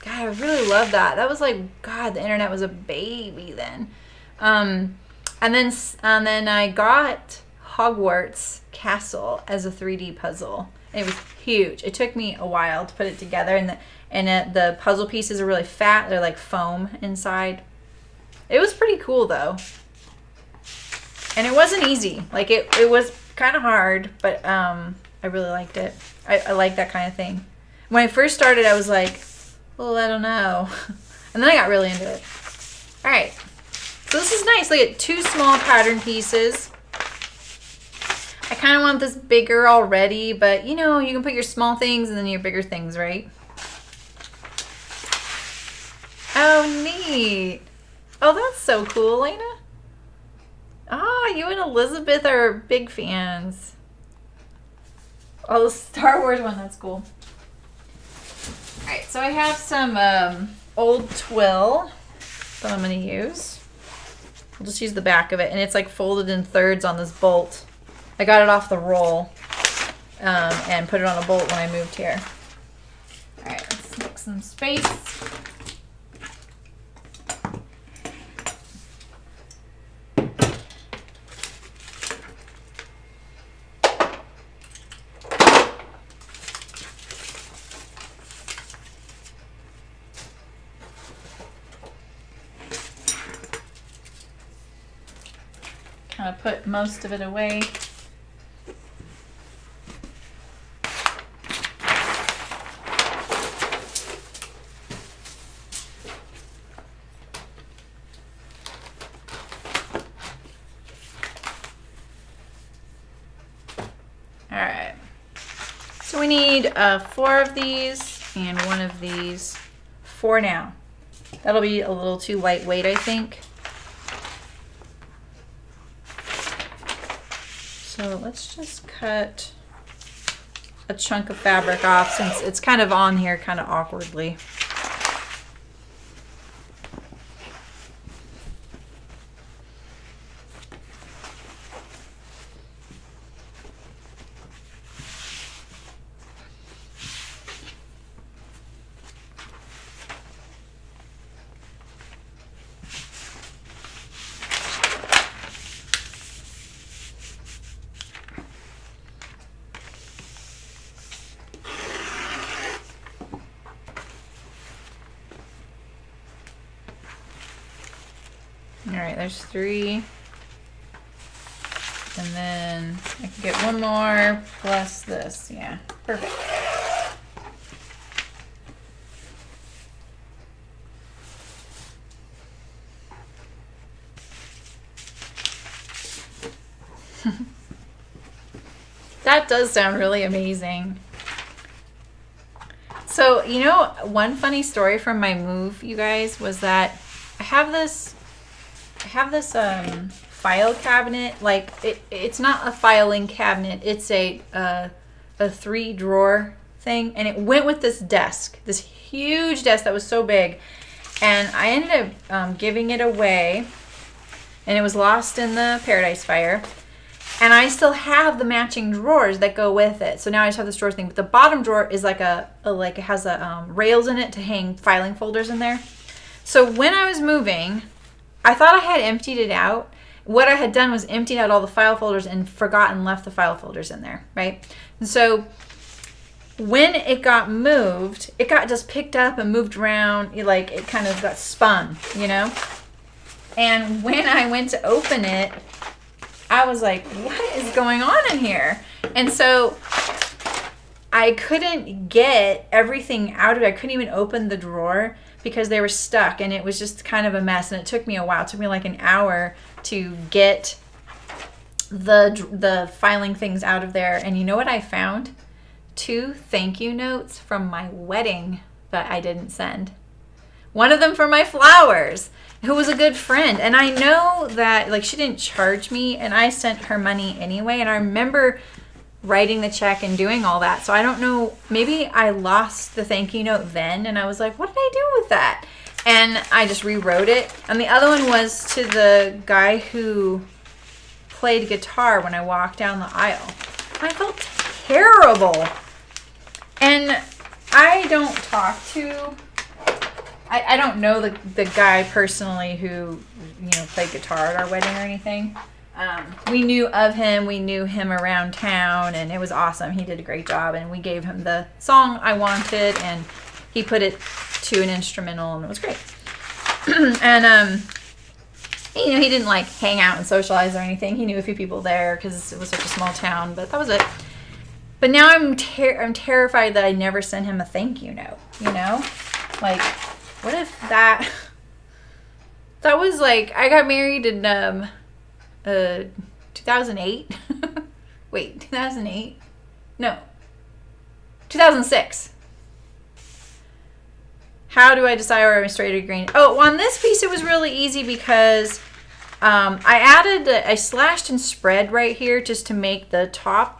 God, I really love that. That was like, God, the internet was a baby then. And then I got Hogwarts Castle as a 3D puzzle. It was huge. It took me a while to put it together, and the puzzle pieces are really fat. They're like foam inside. It was pretty cool though. And it wasn't easy. Like it was kind of hard, but I really liked it. I like that kind of thing. When I first started, I was like, well, I don't know. And then I got really into it. All right. So this is nice. Look at 2 small pattern pieces. I kind of want this bigger already, but you know, you can put your small things and then your bigger things, right? Oh, neat. Oh, that's so cool, Elena. Oh, you and Elizabeth are big fans. Oh, the Star Wars one, that's cool. Alright, so I have some old twill that I'm going to use. I'll just use the back of it, and it's like folded in thirds on this bolt. I got it off the roll and put it on a bolt when I moved here. Alright, let's make some space. Kind of put most of it away. All right. So we need 4 of these and 1 of these for now. That'll be a little too lightweight, I think. So let's just cut a chunk of fabric off since it's kind of on here kind of awkwardly. All right, there's 3. And then I can get 1 more plus this. Yeah, perfect. That does sound really amazing. So, you know, one funny story from my move, you guys, was that I have this file cabinet. Like it's not a filing cabinet. It's a 3-drawer thing, and it went with this desk, this huge desk that was so big. And I ended up giving it away, and it was lost in the Paradise Fire. And I still have the matching drawers that go with it. So now I just have this drawer thing. But the bottom drawer is like it has rails in it to hang filing folders in there. So when I was moving, I thought I had emptied it out. What I had done was emptied out all the file folders and forgotten left the file folders in there, right? And so when it got moved, it got just picked up and moved around. Like it kind of got spun, you know? And when I went to open it, I was like, what is going on in here? And so I couldn't get everything out of it. I couldn't even open the drawer because they were stuck, and it was just kind of a mess. And it took me a while. It took me like an hour to get the filing things out of there. And you know what I found? 2 thank you notes from my wedding that I didn't send. One of them for my flowers, who was a good friend. And I know that, like, she didn't charge me, and I sent her money anyway. And I remember writing the check and doing all that. So I don't know, maybe I lost the thank you note then, and I was like, what did I do with that? And I just rewrote it. And the other one was to the guy who played guitar when I walked down the aisle. I felt terrible. And I don't talk to... I don't know the guy personally who, you know, played guitar at our wedding or anything. We knew of him. We knew him around town, and it was awesome. He did a great job, and we gave him the song I wanted, and he put it to an instrumental, and it was great. And, you know, he didn't, like, hang out and socialize or anything. He knew a few people there because it was such a small town, but that was it. But now I'm terrified that I never sent him a thank you note, you know? Like... what if that was like, I got married in 2008. Wait, 2008? No. 2006. How do I decide whether I'm straight or green? Oh, on this piece it was really easy because I slashed and spread right here just to make the top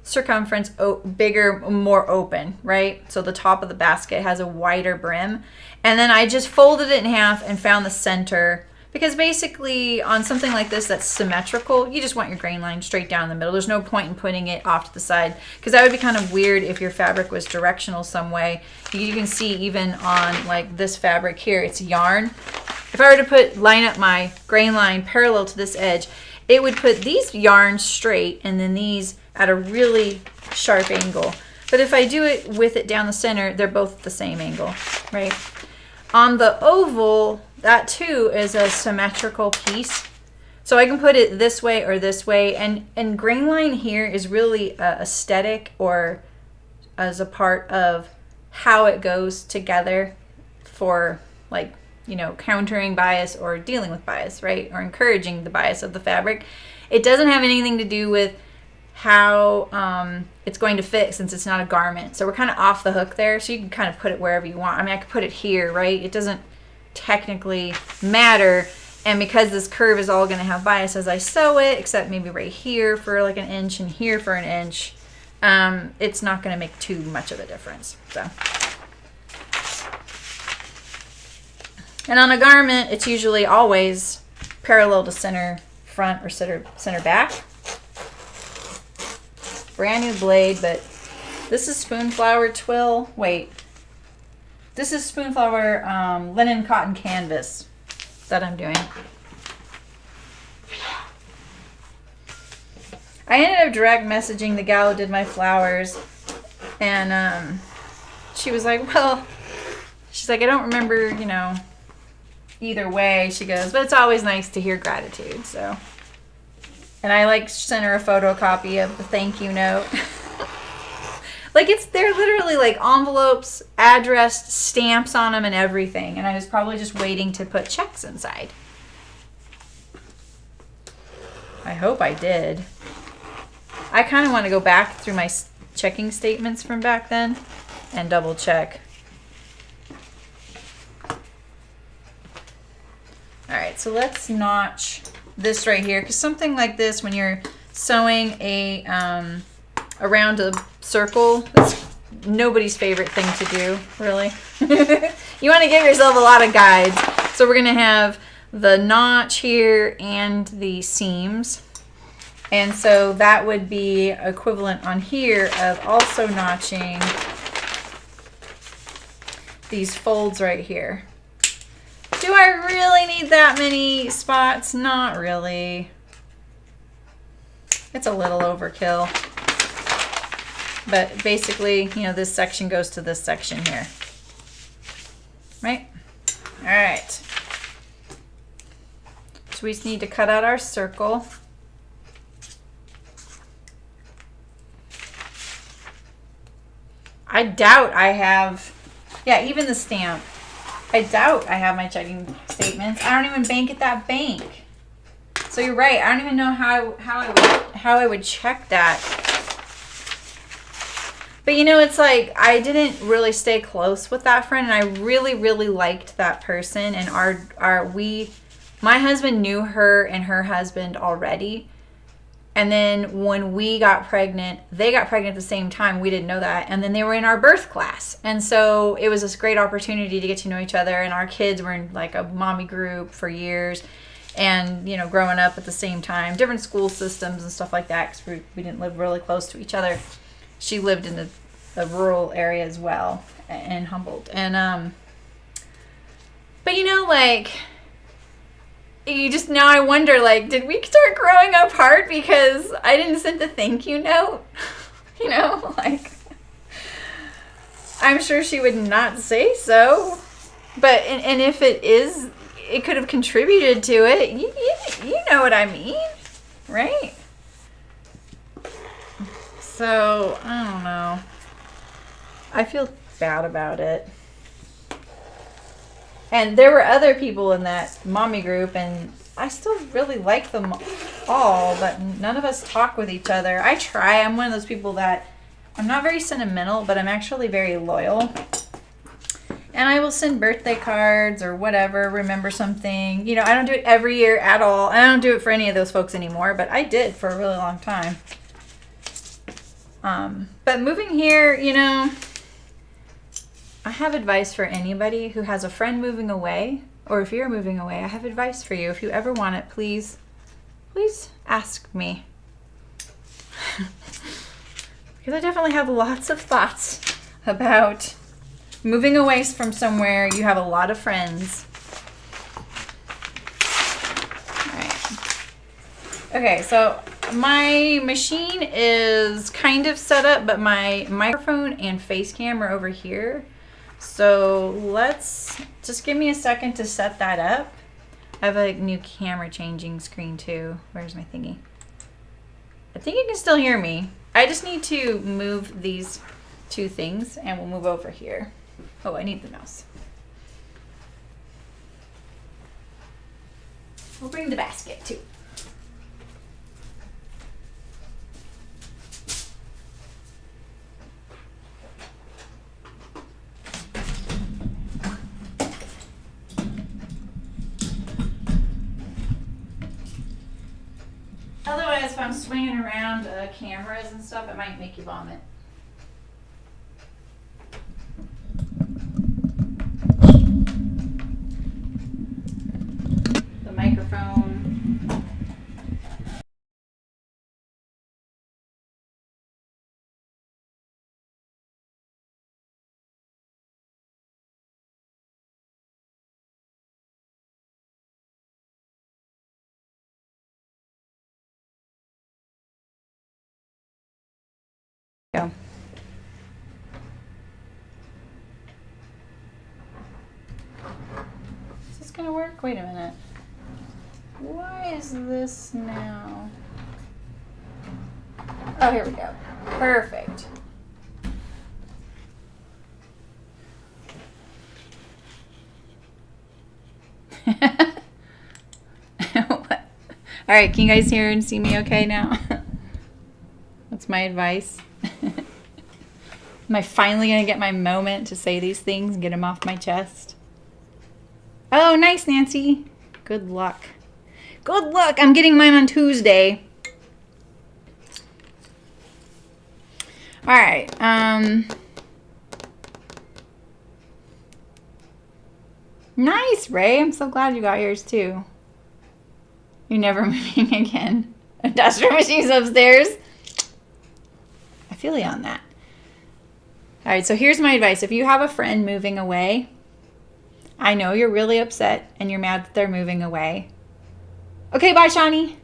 circumference bigger, more open, right? So the top of the basket has a wider brim. And then I just folded it in half and found the center, because basically on something like this that's symmetrical, you just want your grain line straight down the middle. There's no point in putting it off to the side, because that would be kind of weird if your fabric was directional some way. You can see even on like this fabric here, it's yarn. If I were to line up my grain line parallel to this edge, it would put these yarns straight and then these at a really sharp angle. But if I do it with it down the center, they're both the same angle, right? On the oval, that too is a symmetrical piece. So I can put it this way or this way. And grain line here is really aesthetic, or as a part of how it goes together for, like, you know, countering bias or dealing with bias, right? Or encouraging the bias of the fabric. It doesn't have anything to do with how it's going to fit, since it's not a garment. So we're kind of off the hook there. So you can kind of put it wherever you want. I mean, I could put it here, right? It doesn't technically matter. And because this curve is all going to have bias as I sew it, except maybe right here for like an inch and here for an inch, it's not going to make too much of a difference. So, and on a garment, it's usually always parallel to center front or center back. Brand new blade, but this is Spoonflower twill. Wait, this is Spoonflower linen cotton canvas that I'm doing. I ended up direct messaging the gal who did my flowers, and she was like, well, she's like, I don't remember, you know, either way, she goes, but it's always nice to hear gratitude. So, and I like sent her a photocopy of the thank you note. Like they're literally like envelopes, addressed, stamps on them and everything. And I was probably just waiting to put checks inside. I hope I did. I kind of want to go back through my checking statements from back then and double check. All right, so let's notch this right here, because something like this, when you're sewing around a circle, it's nobody's favorite thing to do, really. You want to give yourself a lot of guides. So we're going to have the notch here and the seams. And so that would be equivalent on here of also notching these folds right here. Do I really need that many spots? Not really. It's a little overkill. But basically, you know, this section goes to this section here. Right? All right. So we just need to cut out our circle. I doubt I have, yeah, even the stamp. I doubt I have my checking statements. I don't even bank at that bank. So you're right. I don't even know how I would check that. But you know, it's like I didn't really stay close with that friend, and I really, really liked that person. And my husband knew her and her husband already. And then when we got pregnant, they got pregnant at the same time. We didn't know that. And then they were in our birth class. And so it was this great opportunity to get to know each other. And our kids were in like a mommy group for years. And, you know, growing up at the same time, different school systems and stuff like that, because we didn't live really close to each other. She lived in a rural area as well, in Humboldt. And, but you know, like, you just, now I wonder, like, did we start growing apart because I didn't send the thank you note? You know, like, I'm sure she would not say so. But, and if it is, it could have contributed to it. You know what I mean, right? So, I don't know. I feel bad about it. And there were other people in that mommy group, and I still really like them all, but none of us talk with each other. I try. I'm one of those people that I'm not very sentimental, but I'm actually very loyal. And I will send birthday cards or whatever, remember something. You know, I don't do it every year at all. I don't do it for any of those folks anymore, but I did for a really long time. But moving here, you know, I have advice for anybody who has a friend moving away, or if you're moving away, I have advice for you. If you ever want it, please ask me. Because I definitely have lots of thoughts about moving away from somewhere you have a lot of friends. All right. Okay, so my machine is kind of set up, but my microphone and face cam are over here. So let's just give me a second to set that up. I have a new camera changing screen too. Where's my thingy? I think you can still hear me. I just need to move these two things and we'll move over here. Oh, I need the mouse. We'll bring the basket too. Otherwise, if I'm swinging around cameras and stuff, it might make you vomit. The microphone. Go. gonna work? Wait a minute. Why is this now? Oh, here we go. Perfect. All right, can you guys hear and see me okay now? That's my advice. Am I finally going to get my moment to say these things and get them off my chest? Oh, nice, Nancy. Good luck. Good luck. I'm getting mine on Tuesday. All right. Nice, Ray. I'm so glad you got yours too. You're never moving again. Industrial machines upstairs. I feel you on that. All right, so here's my advice. If you have a friend moving away, I know you're really upset and you're mad that they're moving away. Okay, bye, Shawnee.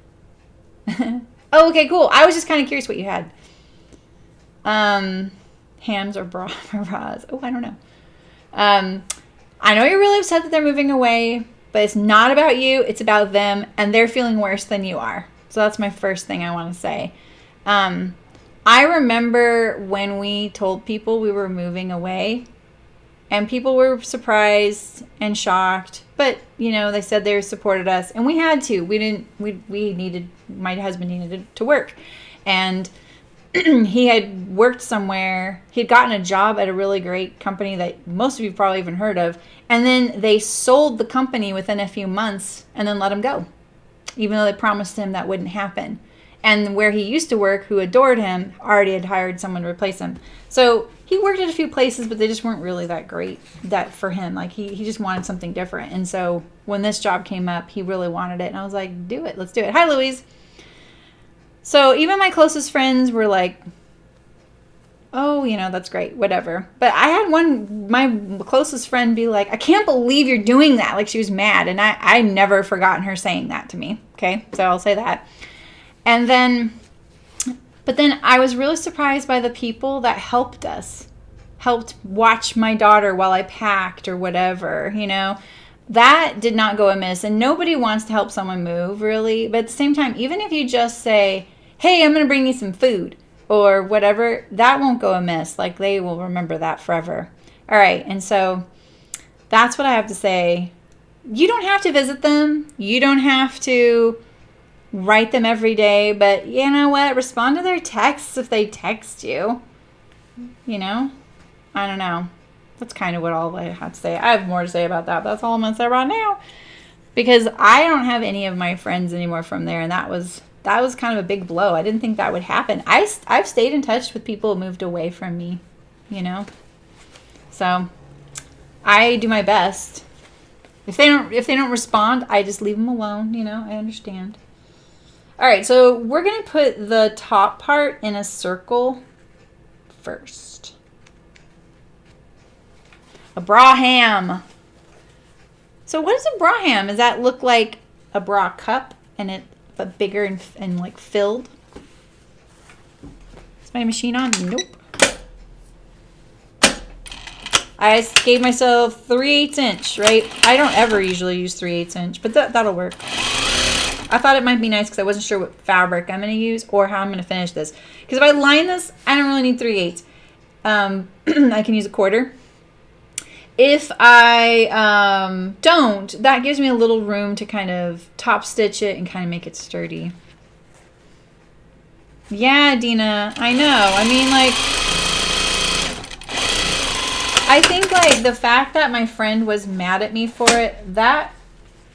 Oh, okay, cool. I was just kind of curious what you had. Hams or bras. Oh, I don't know. I know you're really upset that they're moving away, but it's not about you. It's about them, and they're feeling worse than you are. So that's my first thing I want to say. I remember when we told people we were moving away, and people were surprised and shocked, but they said they supported us, and we had to. My husband needed to work, and he had worked somewhere. He'd gotten a job at a really great company that most of you probably even heard of, and then they sold the company within a few months and then let him go, even though they promised him that wouldn't happen. And where he used to work, who adored him, already had hired someone to replace him. So he worked at a few places, but they just weren't really that great for him. Like he just wanted something different. And so when this job came up, he really wanted it. And I was like, do it. Let's do it. Hi, Louise. So even my closest friends were like, oh, that's great, whatever. But I had my closest friend be like, I can't believe you're doing that. Like she was mad. And I never forgotten her saying that to me. Okay, so I'll say that. But then I was really surprised by the people that helped watch my daughter while I packed or whatever, That did not go amiss, and nobody wants to help someone move, really. But at the same time, even if you just say, hey, I'm going to bring you some food or whatever, that won't go amiss. Like, they will remember that forever. All right, and so that's what I have to say. You don't have to visit them. You don't have to write them every day, but you know what? Respond to their texts if they text you. I don't know. That's kind of what all I had to say. I have more to say about that, but that's all I'm going to say right now. Because I don't have any of my friends anymore from there, and that was kind of a big blow. I didn't think that would happen. I've stayed in touch with people who moved away from me, So I do my best. If they don't respond, I just leave them alone, I understand. All right, so we're going to put the top part in a circle first. A bra ham. So what is a bra ham? Does that look like a bra cup but bigger and like filled? Is my machine on? Nope. I gave myself 3/8 inch, right? I don't ever usually use 3/8 inch, but that'll work. I thought it might be nice because I wasn't sure what fabric I'm going to use or how I'm going to finish this. Because if I line this, I don't really need 3/8. I can use a 1/4. If I don't, that gives me a little room to kind of top stitch it and kind of make it sturdy. Yeah, Dina, I know. I mean, like, I think, like, the fact that my friend was mad at me for it, that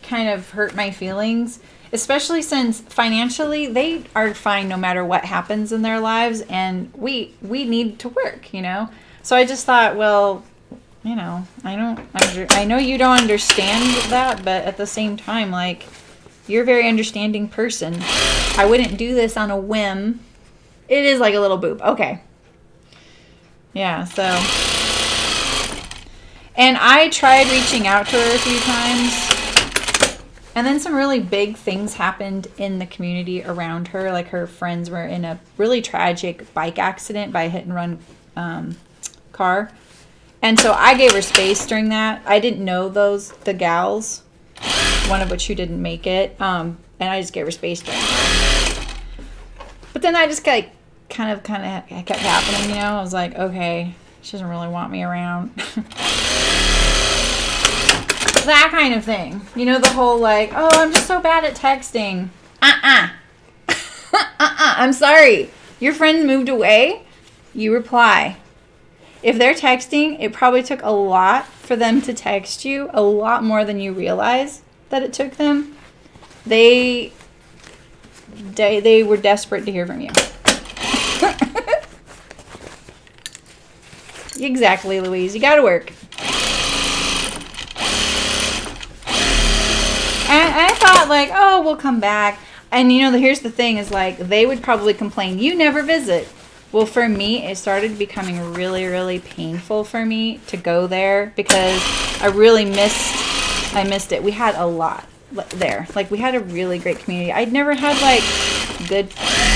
kind of hurt my feelings. Especially since financially they are fine no matter what happens in their lives, and we need to work, So I just thought, well, I know you don't understand that, but at the same time, like, you're a very understanding person. I wouldn't do this on a whim. It is like a little boob. Okay. Yeah, so. And I tried reaching out to her a few times. And then some really big things happened in the community around her. Like, her friends were in a really tragic bike accident by a hit and run car. And so I gave her space during that. I didn't know the gals. one of which who didn't make it. And I just gave her space during it. But then I just like kind of kept happening, you know. I was like, okay, she doesn't really want me around. That kind of thing. You know, the whole like, oh, I'm just so bad at texting. I'm sorry. Your friends moved away. You reply. If they're texting, it probably took a lot for them to text you, a lot more than you realize that it took them. They were desperate to hear from you. Exactly, Louise. You gotta work. And I thought like, oh, we'll come back. And you know, here's the thing is like, they would probably complain, you never visit. Well, for me, it started becoming really, really painful for me to go there because I missed it. We had a lot there. Like, we had a really great community. I'd never had, like, good,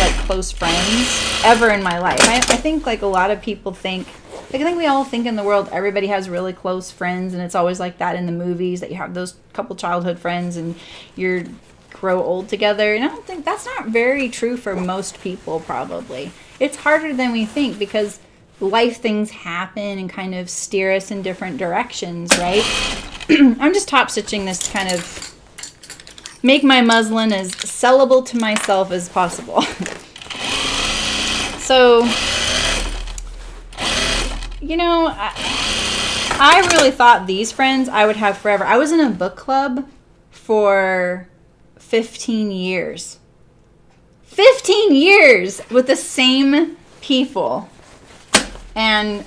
like, close friends ever in my life. I think, like, a lot of people think, like, I think we all think in the world everybody has really close friends, and it's always like that in the movies, that you have those couple childhood friends and you're grow old together. And I don't think that's not very true for most people, probably. It's harder than we think because life things happen and kind of steer us in different directions, right? I'm just top stitching this to kind of make my muslin as sellable to myself as possible. So, you know, I really thought these friends I would have forever. I was in a book club for 15 years. 15 years with the same people. And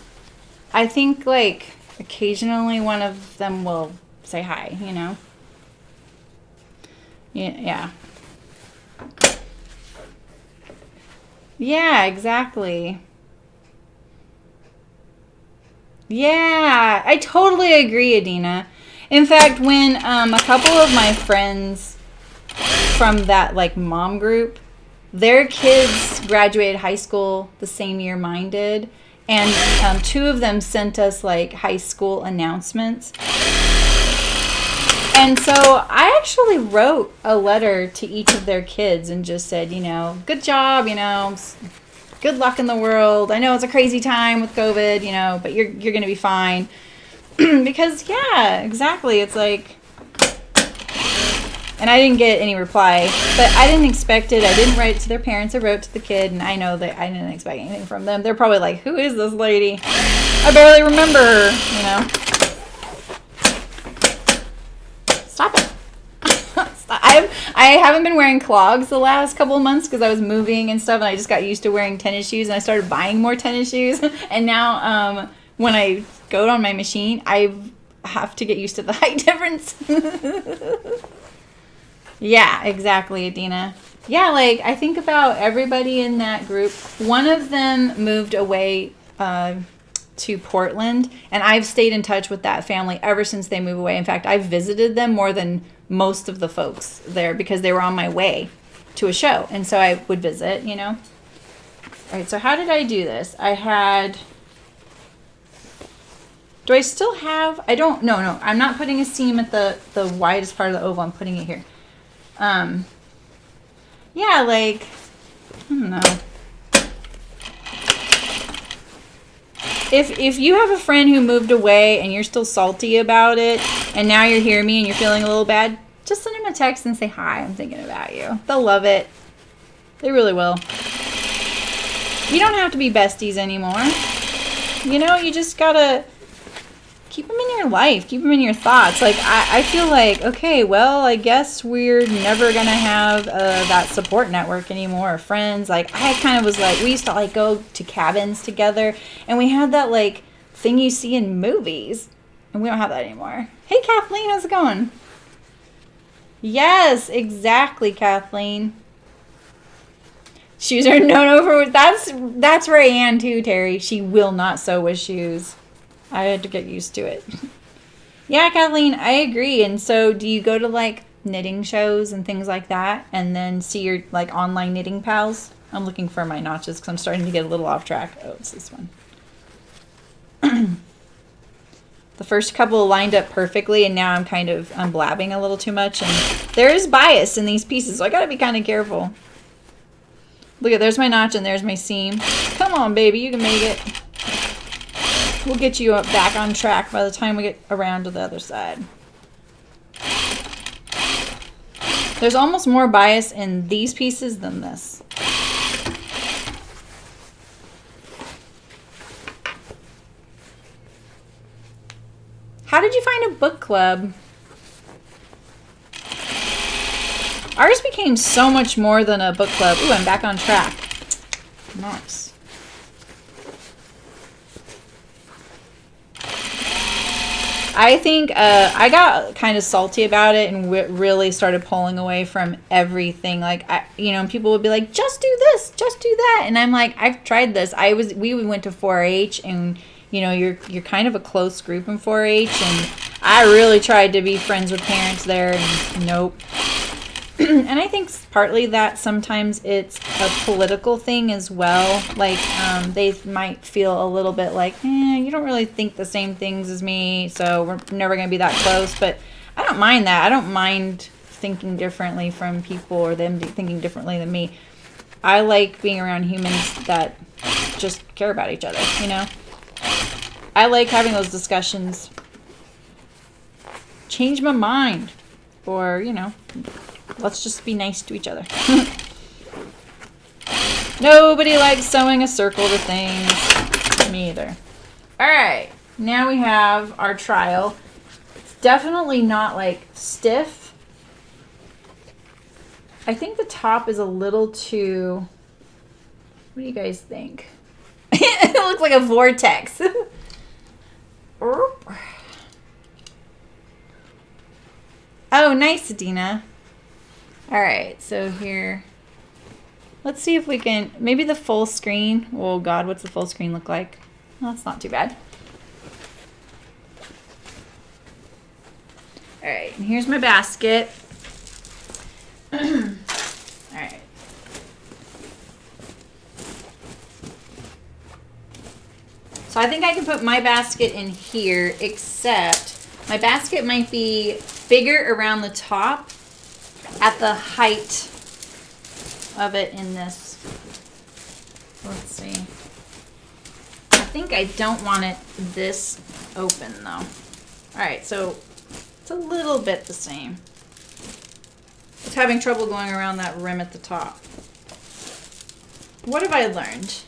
I think, like, occasionally one of them will say hi, you know? Yeah. Yeah, exactly. Yeah, I totally agree, Adina. In fact, when a couple of my friends from that, like, mom group, their kids graduated high school the same year mine did. And two of them sent us, like, high school announcements. And so I actually wrote a letter to each of their kids and just said, you know, good job, you know, good luck in the world. I know it's a crazy time with COVID, you know, but you're going to be fine. Because, yeah, exactly. It's like... And I didn't get any reply, but I didn't expect it. I didn't write it to their parents. I wrote to the kid, and I know that I didn't expect anything from them. They're probably like, who is this lady? I barely remember her, you know. Stop it. Stop. I haven't been wearing clogs the last couple of months because I was moving and stuff, and I just got used to wearing tennis shoes, and I started buying more tennis shoes. And now when I go on my machine, I have to get used to the height difference. Yeah, exactly, Adina. Yeah, like, I think about everybody in that group. One of them moved away to Portland, and I've stayed in touch with that family ever since they moved away. In fact, I've visited them more than most of the folks there because they were on my way to a show, and so I would visit, you know. All right, so how did I do this? I had... Do I still have... I don't... No, I'm not putting a seam at the widest part of the oval. I'm putting it here. Yeah, like, I don't know. If you have a friend who moved away and you're still salty about it, and now you're hearing me and you're feeling a little bad, just send them a text and say, hi, I'm thinking about you. They'll love it. They really will. You don't have to be besties anymore. You know, you just gotta... keep them in your life. Keep them in your thoughts. Like, I feel like, okay, well, I guess we're never going to have that support network anymore, or friends. Like, I kind of was like, we used to, like, go to cabins together, and we had that, like, thing you see in movies, and we don't have that anymore. Hey, Kathleen, how's it going? Yes, exactly, Kathleen. Shoes are no for... That's Rayanne, too, Terry. She will not sew with shoes. I had to get used to it. Yeah, Kathleen, I agree. And so do you go to, like, knitting shows and things like that and then see your, like, online knitting pals? I'm looking for my notches because I'm starting to get a little off track. Oh, it's this one. The first couple lined up perfectly, and now I'm blabbing a little too much, and there is bias in these pieces, so I gotta be kind of careful. Look at, there's my notch and there's my seam. Come on, baby, you can make it. We'll get you up back on track by the time we get around to the other side. There's almost more bias in these pieces than this. How did you find a book club? Ours became so much more than a book club. Ooh, I'm back on track. Nice. I think I got kind of salty about it and really started pulling away from everything. Like, people would be like, just do this, just do that. And I'm like, I've tried this. We went to 4-H, and you're kind of a close group in 4-H, and I really tried to be friends with parents there, and nope. And I think partly that sometimes it's a political thing as well. Like, they might feel a little bit like, you don't really think the same things as me, so we're never going to be that close. But I don't mind that. I don't mind thinking differently from people or them thinking differently than me. I like being around humans that just care about each other, I like having those discussions. Change my mind. Or, let's just be nice to each other. Nobody likes sewing a circle to things. Me either. Alright, now we have our trial. It's definitely not like stiff. I think the top is a little too... What do you guys think? It looks like a vortex. Oh, nice, Adina. All right, so here, let's see if we can, maybe the full screen. Oh God, what's the full screen look like? Well, that's not too bad. All right, and here's my basket. All right. So I think I can put my basket in here, except my basket might be bigger around the top at the height of it in this. Let's see. I think I don't want it this open though. All right, so it's a little bit the same. It's having trouble going around that rim at the top. What have I learned?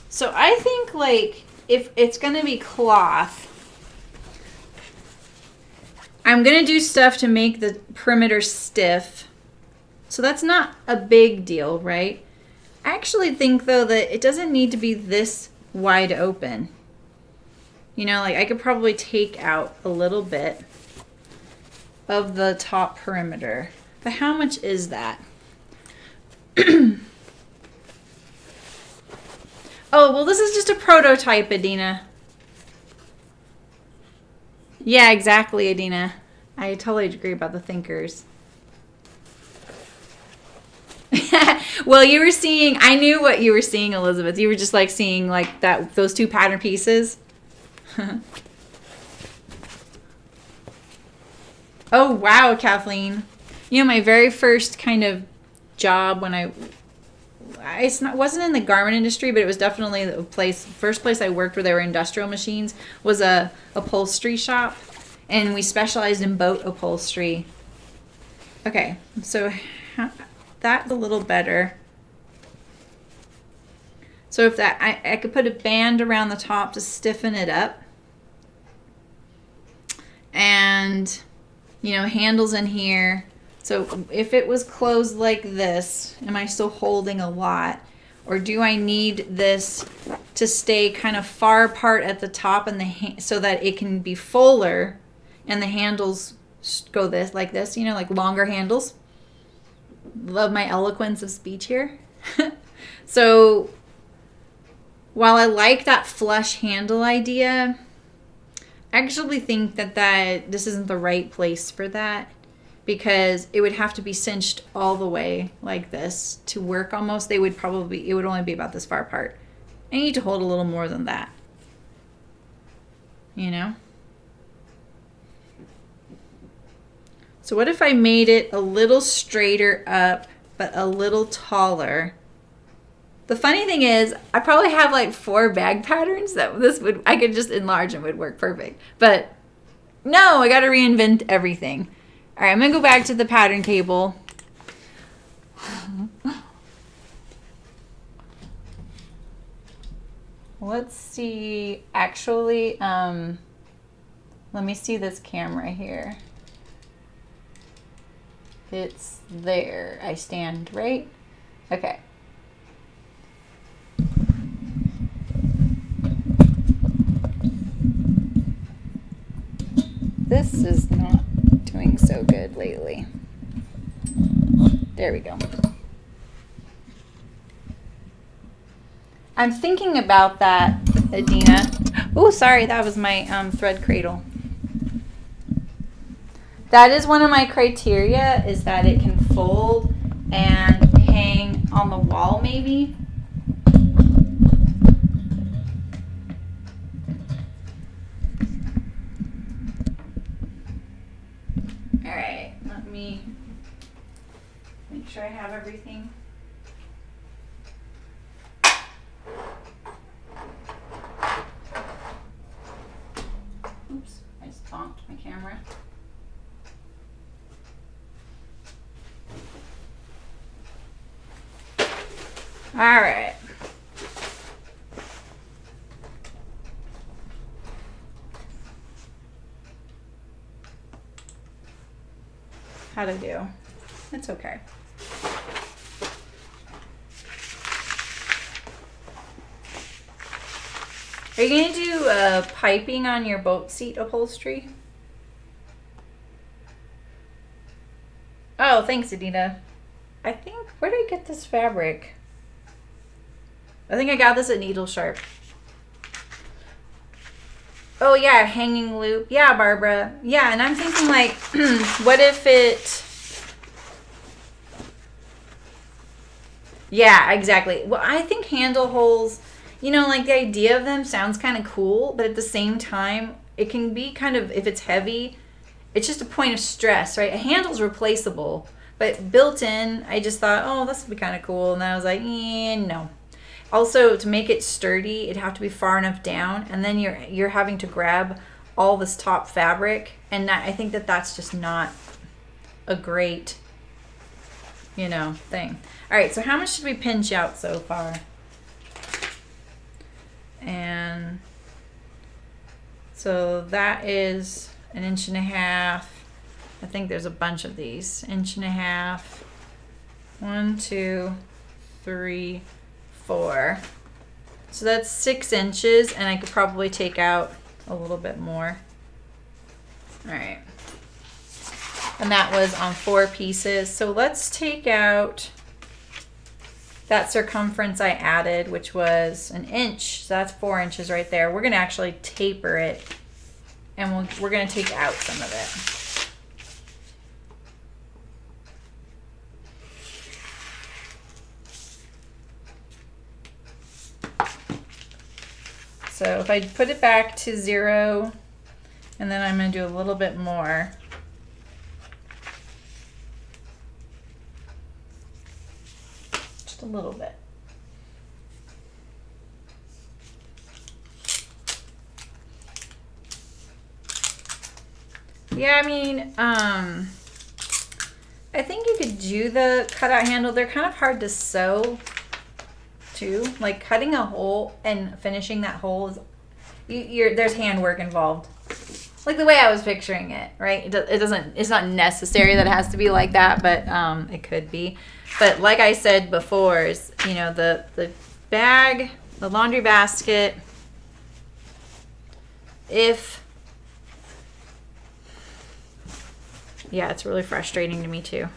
So I think, like, if it's gonna be cloth, I'm gonna do stuff to make the perimeter stiff. So that's not a big deal, right? I actually think though that it doesn't need to be this wide open. Like, I could probably take out a little bit of the top perimeter. But how much is that? Oh, well, this is just a prototype, Adina. Yeah, exactly, Adina. I totally agree about the thinkers. Well, you were seeing, I knew what you were seeing, Elizabeth. You were just like seeing like that, those two pattern pieces. Oh, wow, Kathleen. My very first kind of job when wasn't in the garment industry, but it was definitely the first place I worked where there were industrial machines, was a upholstery shop, and we specialized in boat upholstery. Okay, so that's a little better. So if I could put a band around the top to stiffen it up, and handles in here. So if it was closed like this, am I still holding a lot? Or do I need this to stay kind of far apart at the top and so that it can be fuller and the handles go like this, like longer handles? Love my eloquence of speech here. So while I like that flush handle idea, I actually think that this isn't the right place for that, because it would have to be cinched all the way like this to work almost. It would only be about this far apart. I need to hold a little more than that. So what if I made it a little straighter up, but a little taller? The funny thing is, I probably have like 4 bag patterns that I could just enlarge and would work perfect. But no, I got to reinvent everything. All right, I'm going to go back to the pattern table. Let's see, actually, let me see this camera here. It's there. I stand, right? Okay. This is not doing so good lately. There we go. I'm thinking about that, Adina. Oh, sorry, that was my thread cradle. That is one of my criteria, is that it can fold and hang on the wall maybe. All right, let me make sure I have everything. Oops, I just bonked my camera. All right. How'd I do? It's okay. Are you going to do piping on your boat seat upholstery? Oh, thanks, Adina. I think, where did I get this fabric? I think I got this at Needle Sharp. Oh yeah, hanging loop. Yeah, Barbara. Yeah, and I'm thinking like, what if it... Yeah, exactly. Well, I think handle holes, you know, like the idea of them sounds kind of cool, but at the same time, it can be kind of, if it's heavy, it's just a point of stress, right? A handle's replaceable, but built in, I just thought, oh, this would be kind of cool. And then I was like, no. Also, to make it sturdy, it'd have to be far enough down, and then you're having to grab all this top fabric, and I think that's just not a great, you know, thing. All right, so how much did we pinch out so far? And so that is 1.5 inches. I think there's a bunch of these. 1.5 inches. 1, 2, 3, 4. So that's 6 inches, and I could probably take out a little bit more. All right. And that was on 4 pieces. So let's take out that circumference I added, which was 1 inch. So that's 4 inches right there. We're going to actually taper it, and we're going to take out some of it. So if I put it back to 0, and then I'm going to do a little bit more. Just a little bit. Yeah, I mean, I think you could do the cutout handle. They're kind of hard to sew too. Like cutting a hole and finishing that hole is, there's handwork involved. Like the way I was picturing it, right? It's not necessary that it has to be like that, but it could be. But like I said before, is, you know, the bag, the laundry basket, yeah, it's really frustrating to me too.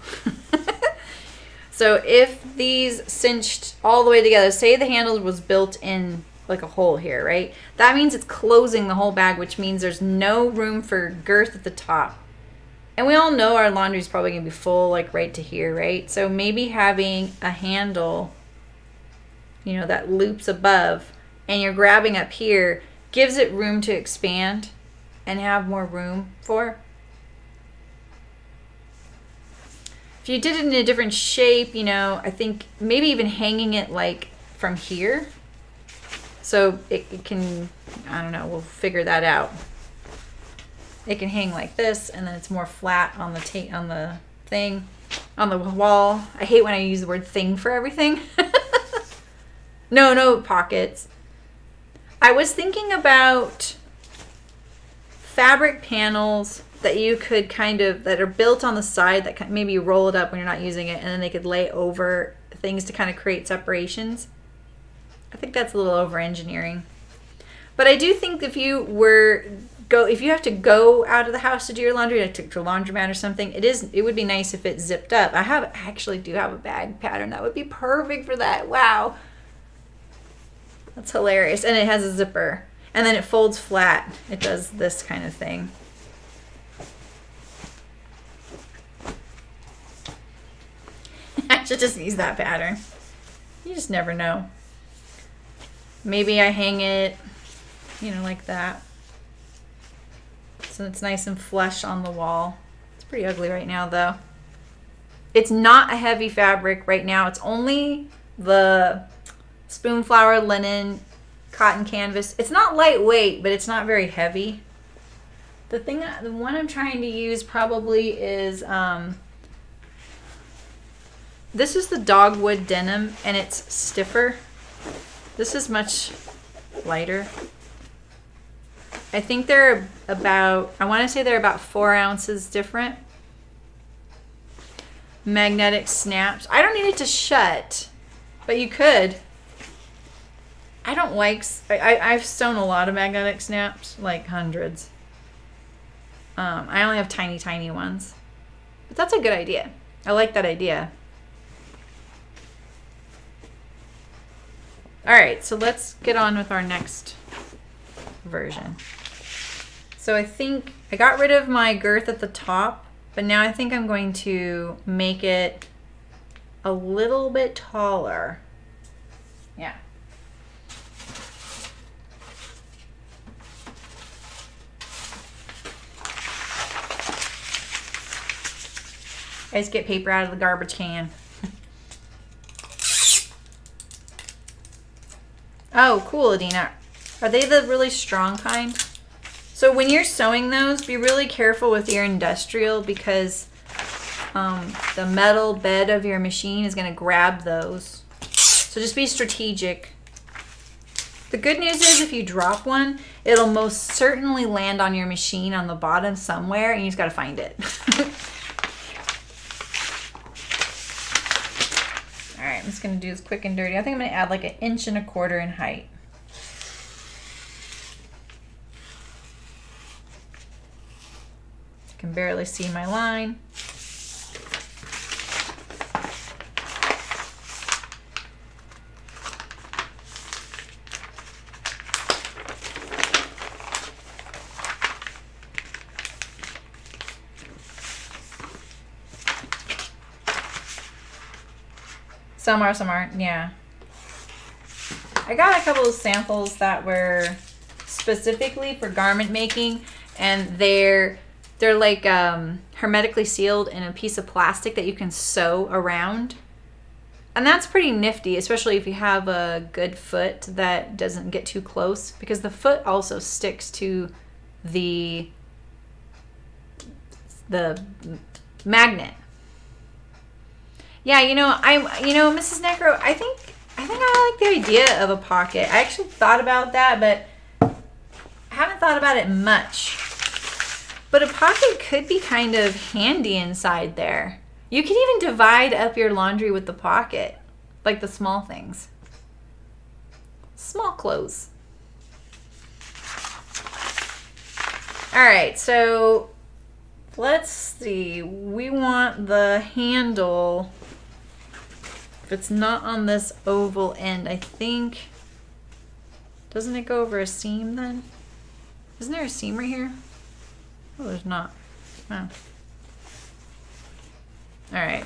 So if these cinched all the way together, say the handle was built in like a hole here, right? That means it's closing the whole bag, which means there's no room for girth at the top. And we all know our laundry is probably going to be full, like right to here, right? So maybe having a handle, you know, that loops above, and you're grabbing up here, gives it room to expand and have more room for. If you did it in a different shape, you know, I think maybe even hanging it like from here. So it can, I don't know, we'll figure that out. It can hang like this, and then it's more flat on the thing, on the wall. I hate when I use the word thing for everything. No pockets. I was thinking about fabric panels that you could that are built on the side that maybe you roll it up when you're not using it, and then they could lay over things to kind of create separations. I think that's a little over engineering. But I do think if you have to go out of the house to do your laundry, like to a laundromat or something, it would be nice if it zipped up. I actually do have a bag pattern that would be perfect for that. Wow. That's hilarious. And it has a zipper. And then it folds flat. It does this kind of thing. I should just use that pattern. You just never know. Maybe I hang it, like that. So it's nice and flush on the wall. It's pretty ugly right now, though. It's not a heavy fabric right now. It's only the Spoonflower linen cotton canvas. It's not lightweight, but it's not very heavy. The one I'm trying to use probably is this is the dogwood denim, and it's stiffer. This is much lighter. I think they're I want to say they're about 4 ounces different. Magnetic snaps. I don't need it to shut, but you could. I don't like, I've sewn a lot of magnetic snaps, like hundreds. I only have tiny ones. But that's a good idea. I like that idea. All right, so let's get on with our next version. So I think I got rid of my girth at the top, but now I think I'm going to make it a little bit taller. Yeah. I just get paper out of the garbage can. Oh, cool, Adina. Are they the really strong kind? So when you're sewing those, be really careful with your industrial, because the metal bed of your machine is going to grab those. So just be strategic. The good news is if you drop one, it'll most certainly land on your machine on the bottom somewhere, and you just got to find it. All right, I'm just going to do this quick and dirty. I think I'm going to add like 1.25 inches in height. I can barely see my line. Some aren't, yeah. I got a couple of samples that were specifically for garment making, and they're like hermetically sealed in a piece of plastic that you can sew around. And that's pretty nifty, especially if you have a good foot that doesn't get too close, because the foot also sticks to the magnet. Yeah, Mrs. Necro, I think I like the idea of a pocket. I actually thought about that, but I haven't thought about it much. But a pocket could be kind of handy inside there. You can even divide up your laundry with the pocket, like the small things. Small clothes. All right, so let's see. We want the handle. If it's not on this oval end, I think, doesn't it go over a seam then? Isn't there a seam right here? Oh, there's not. Oh. All right.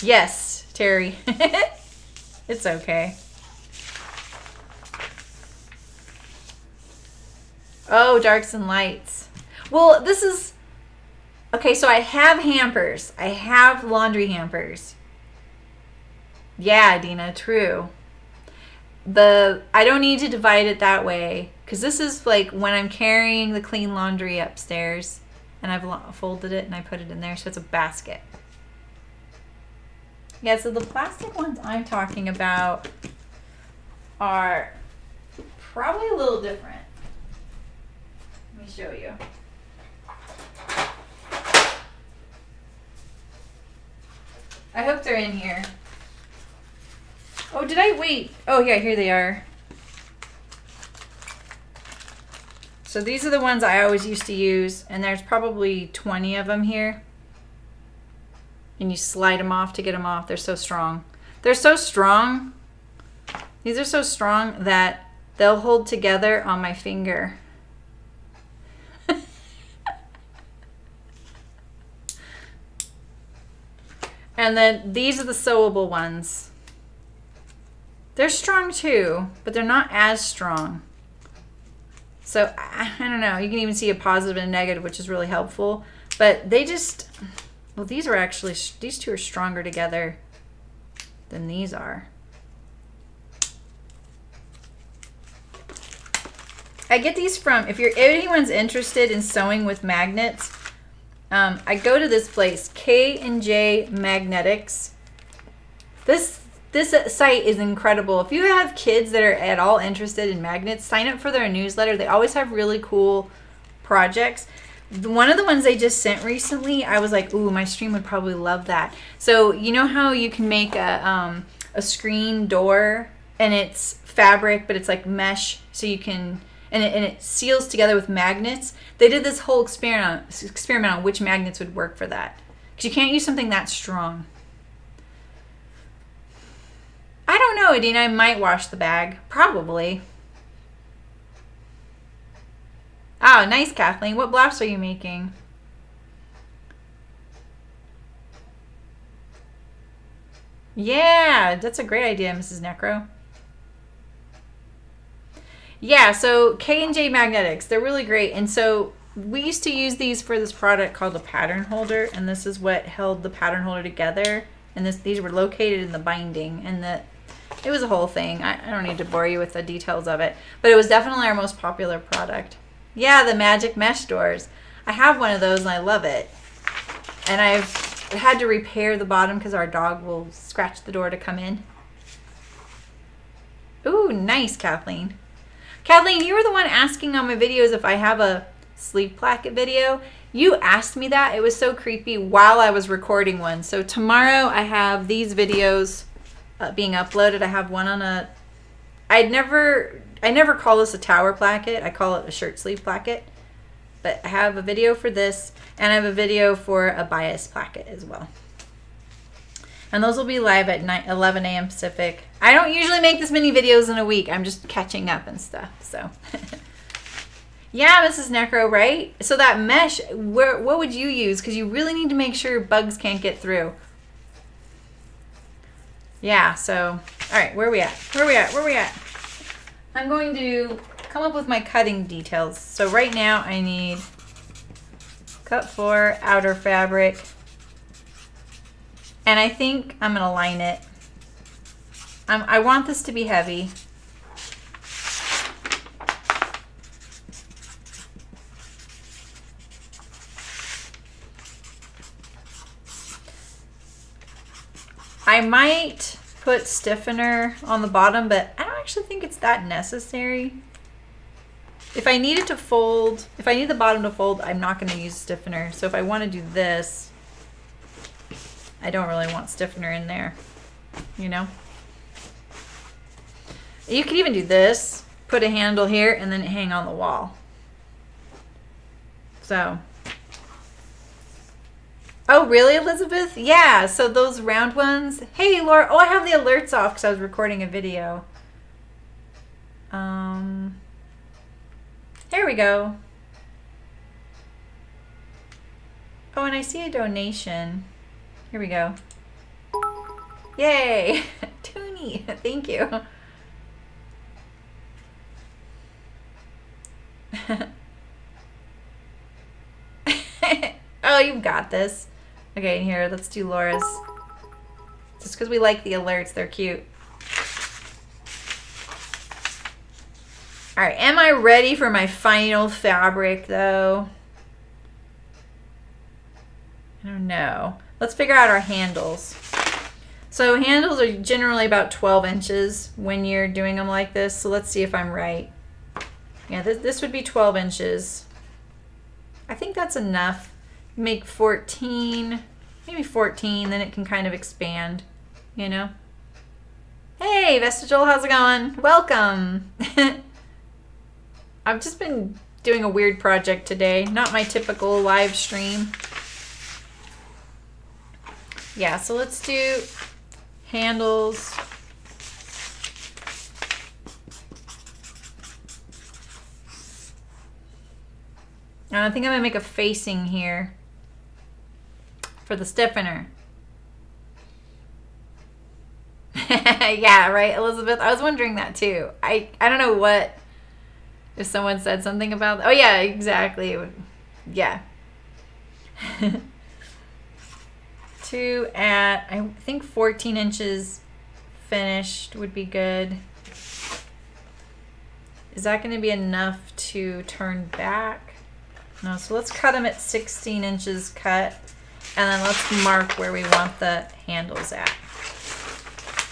Yes, Terry. It's okay. Oh, darks and lights. Well, this is... Okay, so I have hampers. I have laundry hampers. Yeah, Dina, true. I don't need to divide it that way, because this is like when I'm carrying the clean laundry upstairs, and I've folded it and I put it in there, so it's a basket. Yeah, so the plastic ones I'm talking about are probably a little different. Let me show you. I hope they're in here. Oh, did I wait? Oh, yeah, here they are. So these are the ones I always used to use, and there's probably 20 of them here. And you slide them off to get them off. They're so strong. They're so strong. These are so strong that they'll hold together on my finger. And then these are the sewable ones. They're strong too, but they're not as strong. So I don't know. You can even see a positive and a negative, which is really helpful. But they just, well, these are actually, these two are stronger together than these are. I get these from, if anyone's interested in sewing with magnets, I go to this place, K&J Magnetics. This site is incredible. If you have kids that are at all interested in magnets, sign up for their newsletter. They always have really cool projects. One of the ones they just sent recently, I was like, ooh, my stream would probably love that. So you know how you can make a screen door and it's fabric, but it's like mesh, so you can, and it seals together with magnets. They did this whole experiment on which magnets would work for that, because you can't use something that strong. I don't know, Adina. I might wash the bag. Probably. Oh, nice, Kathleen. What blouse are you making? Yeah, that's a great idea, Mrs. Necro. Yeah, so K&J Magnetics, they're really great. And so we used to use these for this product called a pattern holder, and this is what held the pattern holder together. And these were located in the binding, and it was a whole thing. I don't need to bore you with the details of it, but it was definitely our most popular product. Yeah, the magic mesh doors. I have one of those and I love it. And I've had to repair the bottom because our dog will scratch the door to come in. Ooh, nice, Kathleen. Kathleen, you were the one asking on my videos if I have a sleeve placket video. You asked me that. It was so creepy while I was recording one. So tomorrow I have these videos being uploaded. I have one on I never call this a tower placket. I call it a shirt sleeve placket. But I have a video for this, and I have a video for a bias placket as well. And those will be live at 11 a.m. Pacific. I don't usually make this many videos in a week. I'm just catching up and stuff. So, yeah, Mrs. Necro, right? So that mesh, what would you use? Because you really need to make sure bugs can't get through. Yeah, so, all right, where are we at? I'm going to come up with my cutting details. So right now I need cut 4 outer fabric, and I think I'm gonna line it. I want this to be heavy. I might put stiffener on the bottom, but I don't actually think it's that necessary. If I need it to fold, if I need the bottom to fold, I'm not going to use stiffener. So if I want to do this, I don't really want stiffener in there, you know? You could even do this, put a handle here, and then hang on the wall. So. Oh, really, Elizabeth? Yeah, so those round ones. Hey, Laura. Oh, I have the alerts off because I was recording a video. Here we go. Oh, and I see a donation. Here we go. Yay! Toonie, thank you. Oh, you've got this. Okay, here, let's do Laura's. Just because we like the alerts, they're cute. All right, am I ready for my final fabric though? I don't know. Let's figure out our handles. So handles are generally about 12 inches when you're doing them like this. So let's see if I'm right. Yeah, this would be 12 inches. I think that's enough. Make 14, maybe 14, then it can kind of expand, you know? Hey, Vestigial, how's it going? Welcome. I've just been doing a weird project today. Not my typical live stream. Yeah, so let's do handles. And I think I'm gonna make a facing here for the stiffener. Yeah, right, Elizabeth? I was wondering that too. I don't know what, if someone said something about that. Oh yeah, exactly. Yeah. To at, I think 14 inches finished would be good. Is that going to be enough to turn back? No, so let's cut them at 16 inches cut, and then let's mark where we want the handles at.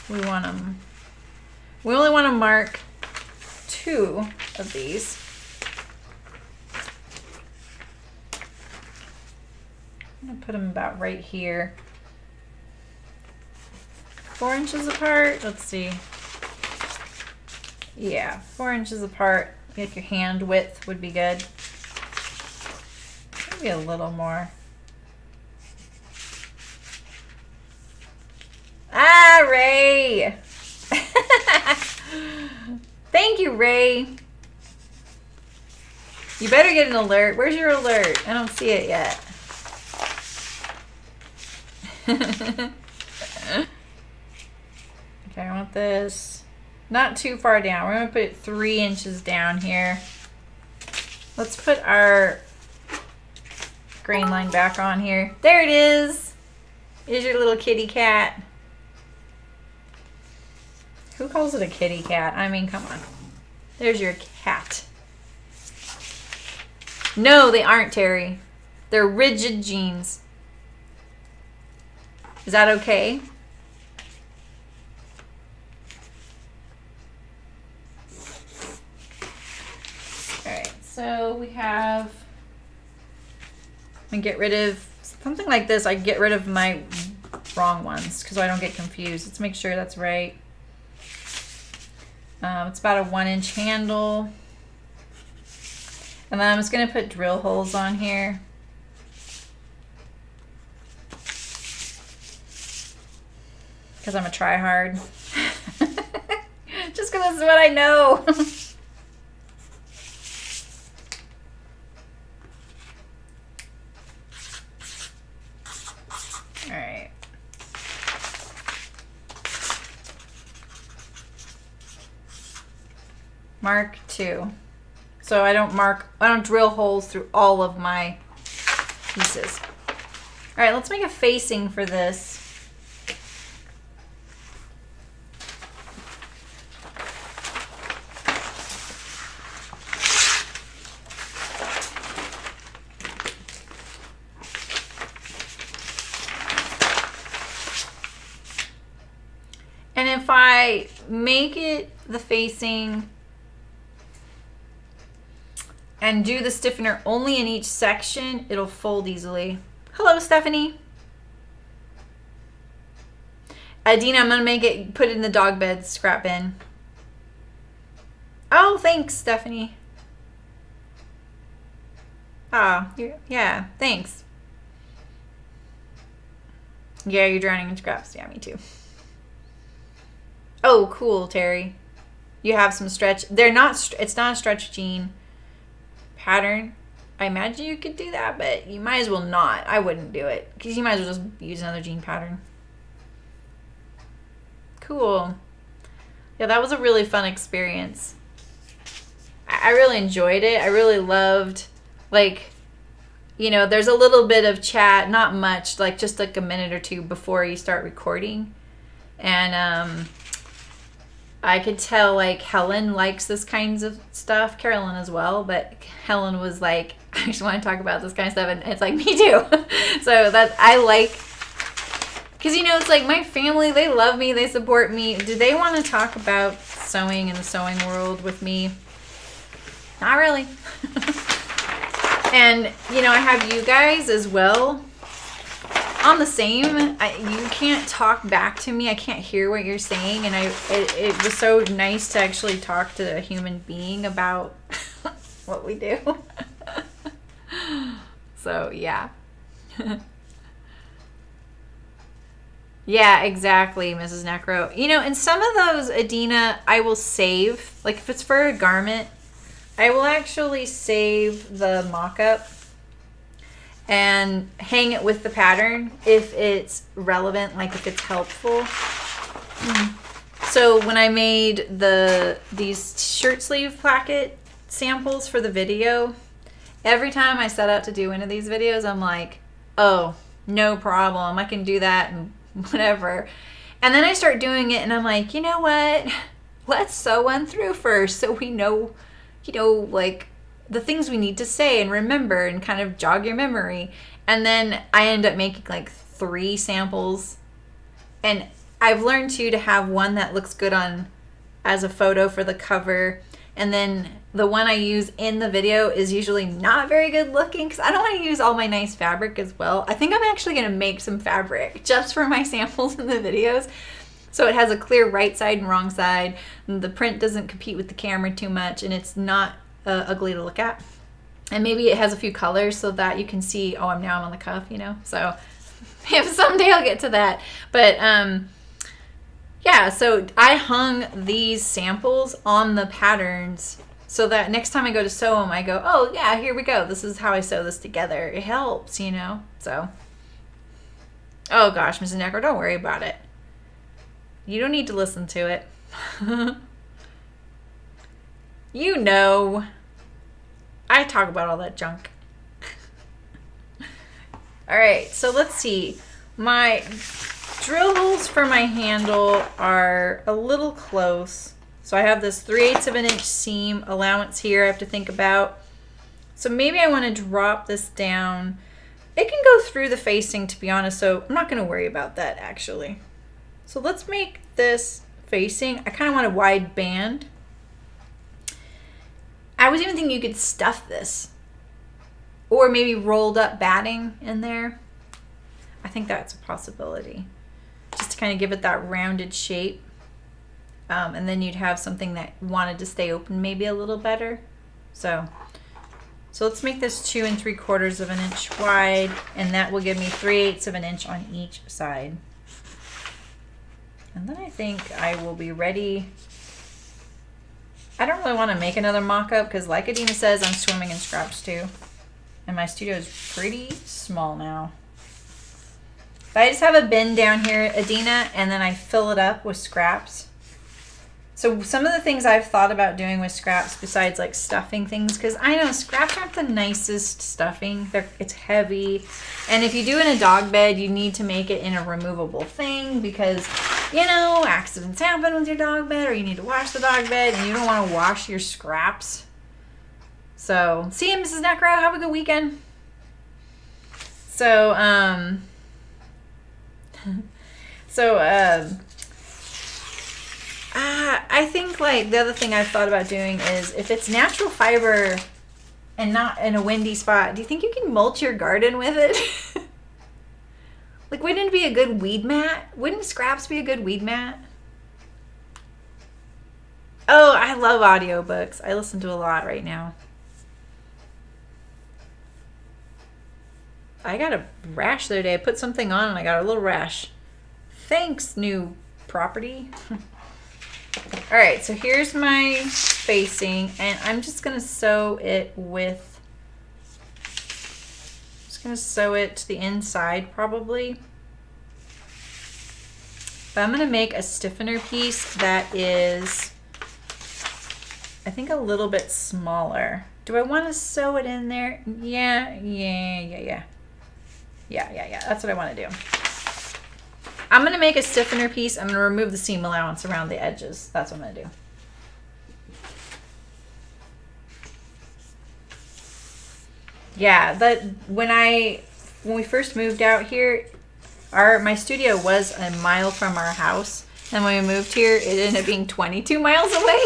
We want them, we only want to mark 2 of these. I'm going to put them about right here. 4 inches apart. Let's see. Yeah, 4 inches apart. Like your hand width would be good. Maybe a little more. Ah, Ray! Thank you, Ray. You better get an alert. Where's your alert? I don't see it yet. Okay, I want this not too far down. We're going to put it 3 inches down here. Let's put our grain line back on here. There it is. Here's your little kitty cat. Who calls it a kitty cat? I mean, come on. There's your cat. No, they aren't, Terry. They're rigid jeans. Is that okay? Alright, so we have, and get rid of something like this. I get rid of my wrong ones because I don't get confused. Let's make sure that's right. It's about a 1 inch handle. And then I'm just going to put drill holes on here. Because I'm a try-hard. Just because this is what I know. Alright. Mark 2. So I don't drill holes through all of my pieces. Alright, let's make a facing for this. And if I make it the facing and do the stiffener only in each section, it'll fold easily. Hello, Stephanie. Dina, I'm gonna make it, put it in the dog bed scrap bin. Oh, thanks, Stephanie. Ah, yeah, thanks. Yeah, you're drowning in scraps. Yeah, me too. Oh, cool, Terry. You have some stretch. They're not, it's not a stretch jean pattern. I imagine you could do that, but you might as well not. I wouldn't do it because you might as well just use another jean pattern. Cool. Yeah, that was a really fun experience. I really enjoyed it. I really loved, like, you know, there's a little bit of chat, not much, like just like a minute or two before you start recording. And I could tell like Helen likes this kinds of stuff, Carolyn as well, but Helen was like, I just want to talk about this kind of stuff, and it's like, me too. So that I like, because you know, it's like my family, they love me, they support me. Do they want to talk about sewing and the sewing world with me? Not really. And you know, I have you guys as well on the same. You can't talk back to me. I can't hear what you're saying, and it was so nice to actually talk to a human being about what we do. So yeah. Yeah, exactly, Mrs. Necro. You know, and some of those, Adina, I will save. Like if it's for a garment, I will actually save the mock-up and hang it with the pattern if it's relevant, like if it's helpful. So when I made these shirt sleeve placket samples for the video, every time I set out to do one of these videos, I'm like, oh, no problem. I can do that and whatever. And then I start doing it and I'm like, you know what? Let's sew one through first so we know, you know, like the things we need to say and remember and kind of jog your memory. And then I end up making like 3 samples. And I've learned too to have one that looks good on as a photo for the cover. And then the one I use in the video is usually not very good looking because I don't want to use all my nice fabric as well. I think I'm actually going to make some fabric just for my samples in the videos. So it has a clear right side and wrong side. And the print doesn't compete with the camera too much, and it's not ugly to look at. And maybe it has a few colors so that you can see, oh, I'm on the cuff, you know. So if someday I'll get to that. But yeah, so I hung these samples on the patterns so that next time I go to sew them, I go, oh yeah, here we go. This is how I sew this together. It helps, you know. So, oh gosh, Mrs. Necro, don't worry about it. You don't need to listen to it. You know, I talk about all that junk. All right, so let's see. My drill holes for my handle are a little close. So I have this 3/8 of an inch seam allowance here I have to think about. So maybe I want to drop this down. It can go through the facing, to be honest, so I'm not going to worry about that actually. So let's make this facing. I kind of want a wide band. I was even thinking you could stuff this, or maybe rolled up batting in there. I think that's a possibility, just to kind of give it that rounded shape. And then you'd have something that wanted to stay open maybe a little better. So let's make this 2 3/4 of an inch wide, and that will give me 3/8 of an inch on each side. And then I think I will be ready. I don't really want to make another mock-up because like Adina says, I'm swimming in scraps too. And my studio is pretty small now. But I just have a bin down here, Adina, and then I fill it up with scraps. So some of the things I've thought about doing with scraps besides like stuffing things, because I know scraps aren't the nicest stuffing. It's heavy. And if you do in a dog bed, you need to make it in a removable thing because, you know, accidents happen with your dog bed, or you need to wash the dog bed and you don't want to wash your scraps. So see you, Mrs. Necro. Have a good weekend. So, I think like the other thing I've thought about doing is if it's natural fiber and not in a windy spot, do you think you can mulch your garden with it? Like, wouldn't it be a good weed mat? Wouldn't scraps be a good weed mat? Oh, I love audiobooks. I listen to a lot right now. I got a rash the other day. I put something on and I got a little rash. Thanks, new property. All right, so here's my facing, and I'm just gonna sew it with, just gonna sew it to the inside probably. But I'm gonna make a stiffener piece that is, I think, a little bit smaller. Do I want to sew it in there? Yeah. That's what I want to do. I'm going to make a stiffener piece. I'm going to remove the seam allowance around the edges. That's what I'm going to do. Yeah, when we first moved out here, my studio was a mile from our house. And when we moved here, it ended up being 22 miles away.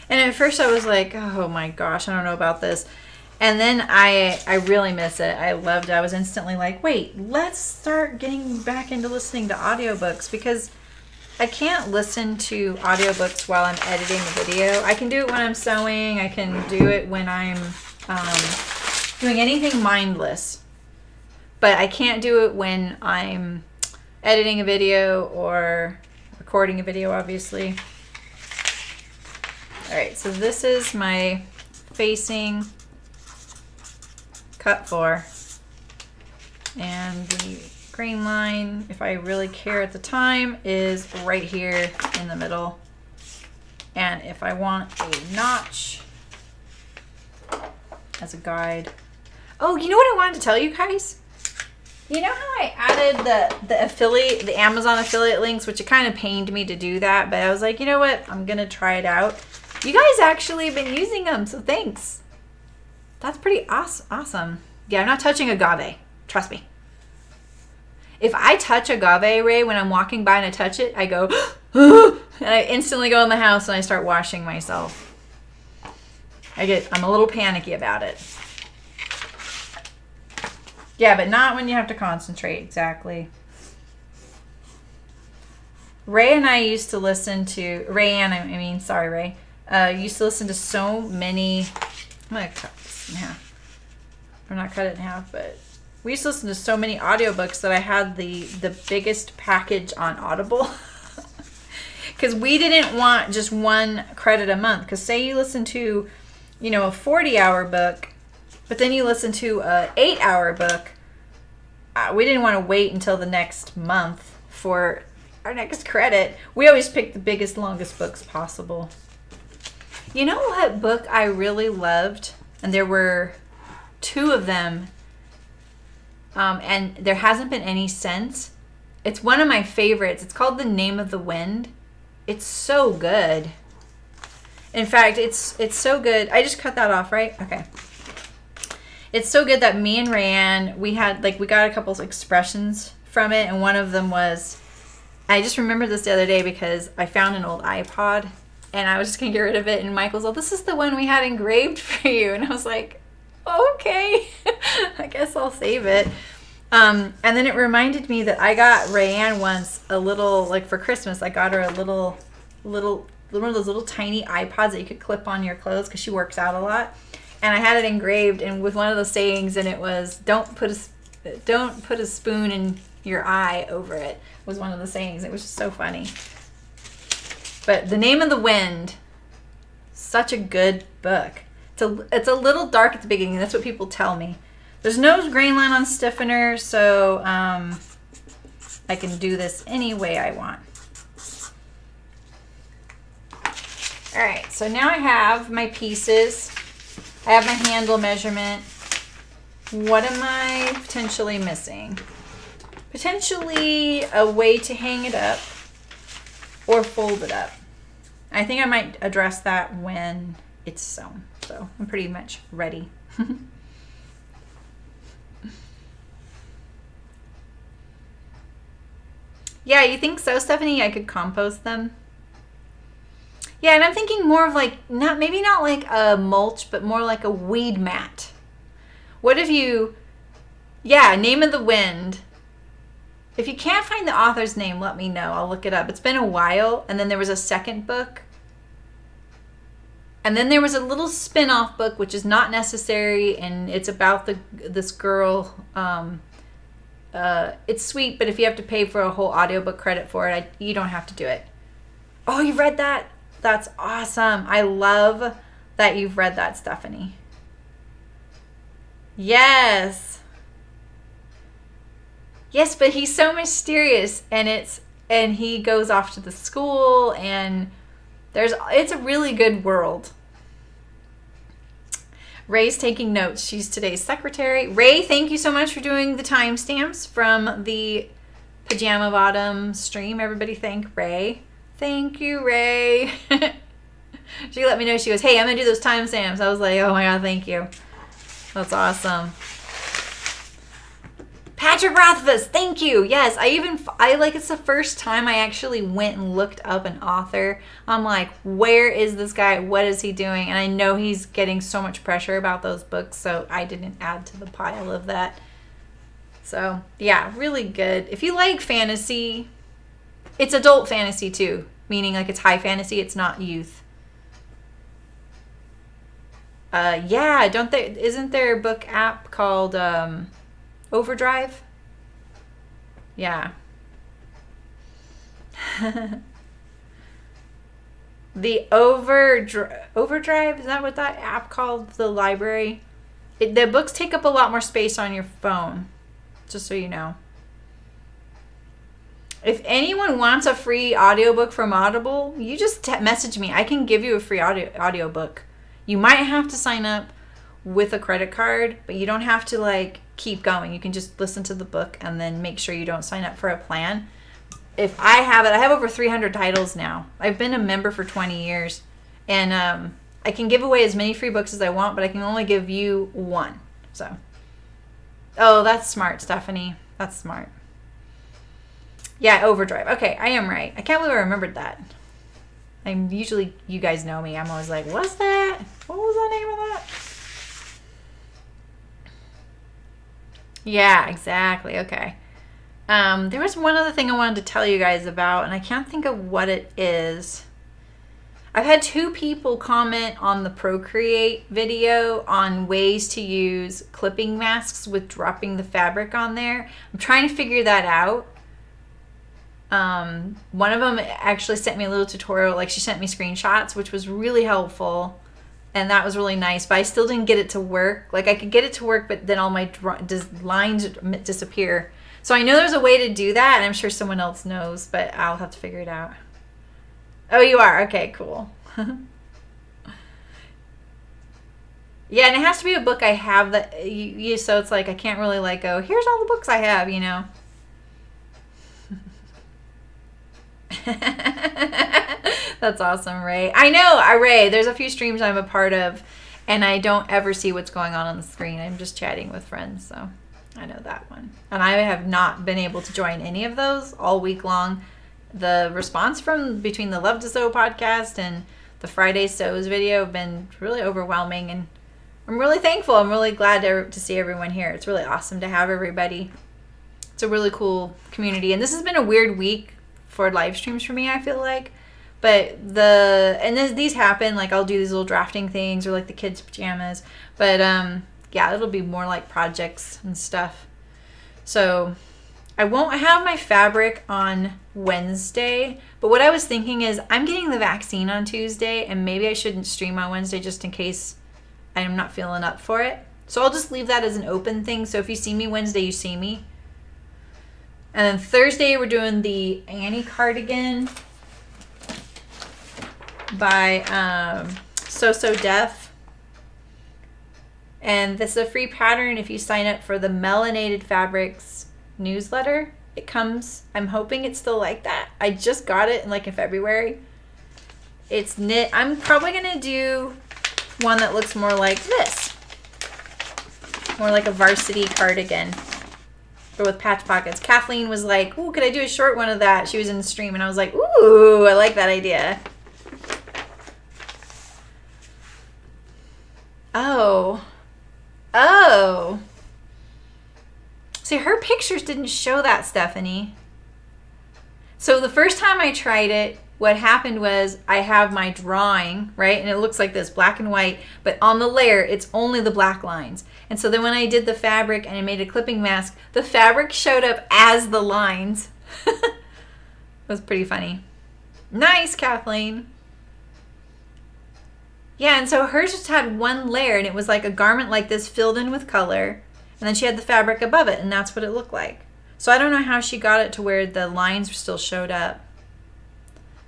And at first I was like, oh my gosh, I don't know about this. And then I really miss it. I loved it. I was instantly like, wait, let's start getting back into listening to audiobooks, because I can't listen to audiobooks while I'm editing a video. I can do it when I'm sewing. I can do it when I'm doing anything mindless. But I can't do it when I'm editing a video or recording a video, obviously. All right, so this is my facing cut for, and the grain line, if I really care at the time, is right here in the middle. And if I want a notch as a guide. Oh, you know what I wanted to tell you guys? You know how I added the Amazon affiliate links, which it kind of pained me to do that, but I was like, you know what? I'm gonna try it out. You guys actually have been using them, so thanks. That's pretty awesome. Yeah, I'm not touching agave. Trust me. If I touch agave, Ray, when I'm walking by and I touch it, I go, and I instantly go in the house and I start washing myself. I'm a little panicky about it. Yeah, but not when you have to concentrate, exactly. Ray and I used to listen to, Ray, used to listen to so many, I'm going to cut this in half. Or not cut it in half, but we used to listen to so many audiobooks that I had the biggest package on Audible. Because we didn't want just one credit a month. Because say you listen to, a 40-hour book, but then you listen to a 8-hour book. We didn't want to wait until the next month for our next credit. We always picked the biggest, longest books possible. You know what book I really loved? And there were 2 of them. And there hasn't been any since. It's one of my favorites. It's called The Name of the Wind. It's so good. In fact, it's so good. I just cut that off, right? Okay. It's so good that me and Rayanne, we got a couple of expressions from it, and one of them was, I just remembered this the other day because I found an old iPod, and I was just gonna get rid of it, and Michael's like, this is the one we had engraved for you, and I was like, okay, I guess I'll save it. And then it reminded me that I got Rayanne once a little, for Christmas, I got her a little, one of those little tiny iPods that you could clip on your clothes because she works out a lot. And I had it engraved, and with one of those sayings, and it was, don't put a spoon in your eye over it, was one of the sayings. It was just so funny. But The Name of the Wind, such a good book. It's a little dark at the beginning. That's what people tell me. There's no grain line on stiffener, so I can do this any way I want. All right, so now I have my pieces. I have my handle measurement. What am I potentially missing? Potentially a way to hang it up or fold it up. I think I might address that when it's sewn. So I'm pretty much ready. Yeah, you think so, Stephanie? I could compost them? Yeah, and I'm thinking more of maybe not like a mulch, but more like a weed mat. What if Name of the Wind. If you can't find the author's name, let me know. I'll look it up. It's been a while. And then there was a second book. And then there was a little spin-off book, which is not necessary, and it's about this girl. It's sweet, but if you have to pay for a whole audiobook credit for it, you don't have to do it. Oh, you read that? That's awesome. I love that you've read that, Stephanie. Yes. Yes, but he's so mysterious, and he goes off to the school, and it's a really good world. Ray's taking notes. She's today's secretary. Ray, thank you so much for doing the timestamps from the Pajama Bottom stream. Everybody thank Ray. Thank you, Ray. She let me know. She goes, hey, I'm going to do those timestamps. I was like, oh my God, thank you. That's awesome. Patrick Rothfuss, thank you. Yes, I like, it's the first time I actually went and looked up an author. I'm like, where is this guy? What is he doing? And I know he's getting so much pressure about those books, so I didn't add to the pile of that. So, yeah, really good. If you like fantasy, it's adult fantasy too, meaning like it's high fantasy, it's not youth. Yeah, isn't there a book app called Overdrive? Yeah. The Overdrive, is that what that app called? The library? The books take up a lot more space on your phone, just so you know. If anyone wants a free audiobook from Audible, you just message me. I can give you a free audiobook. You might have to sign up with a credit card, but you don't have to like keep going. You can just listen to the book and then make sure you don't sign up for a plan. If I have over 300 titles now. I've been a member for 20 years, and I can give away as many free books as I want, but I can only give you one. So, oh, that's smart, Stephanie. That's smart. Yeah, Overdrive. Okay, I am right. I can't believe I remembered that. I'm usually, you guys know me, I'm always like, what's that? What was the name of that? Yeah, exactly. Okay. There was one other thing I wanted to tell you guys about, and I can't think of what it is. I've had 2 people comment on the Procreate video on ways to use clipping masks with dropping the fabric on there. I'm trying to figure that out. One of them actually sent me a little tutorial, like she sent me screenshots, which was really helpful, and that was really nice, but I still didn't get it to work. Like I could get it to work, but then all my lines disappear. So I know there's a way to do that, and I'm sure someone else knows, but I'll have to figure it out. Oh, you are? Okay, cool. Yeah, and it has to be a book I have that so it's like I can't really like go, here's all the books I have, you know. That's awesome, Ray. I know, Ray, there's a few streams I'm a part of, and I don't ever see what's going on the screen. I'm just chatting with friends, so I know that one. And I have not been able to join any of those all week long. The response from between the Love to Sew podcast and the Friday Sews video have been really overwhelming, and I'm really thankful. I'm really glad to see everyone here. It's really awesome to have everybody. It's a really cool community, and this has been a weird week for live streams for me, I feel like. But these happen, like I'll do these little drafting things or like the kids' pajamas. But yeah, it'll be more like projects and stuff. So I won't have my fabric on Wednesday, but what I was thinking is I'm getting the vaccine on Tuesday, and maybe I shouldn't stream on Wednesday just in case I'm not feeling up for it. So I'll just leave that as an open thing. So if you see me Wednesday, you see me. And then Thursday, we're doing the Annie cardigan by So Deaf. And this is a free pattern if you sign up for the Melanated Fabrics newsletter. It comes, I'm hoping it's still like that. I just got it in February. It's knit. I'm probably going to do one that looks more like this. More like a varsity cardigan. But with patch pockets. Kathleen was like, ooh, could I do a short one of that? She was in the stream, and I was like, ooh, I like that idea. Oh. See, her pictures didn't show that, Stephanie. So the first time I tried it, what happened was I have my drawing, right? And it looks like this, black and white, but on the layer, it's only the black lines. And so then when I did the fabric and I made a clipping mask, the fabric showed up as the lines. It was pretty funny. Nice, Kathleen. Yeah, and so hers just had one layer, and it was like a garment like this filled in with color, and then she had the fabric above it, and that's what it looked like. So I don't know how she got it to where the lines still showed up.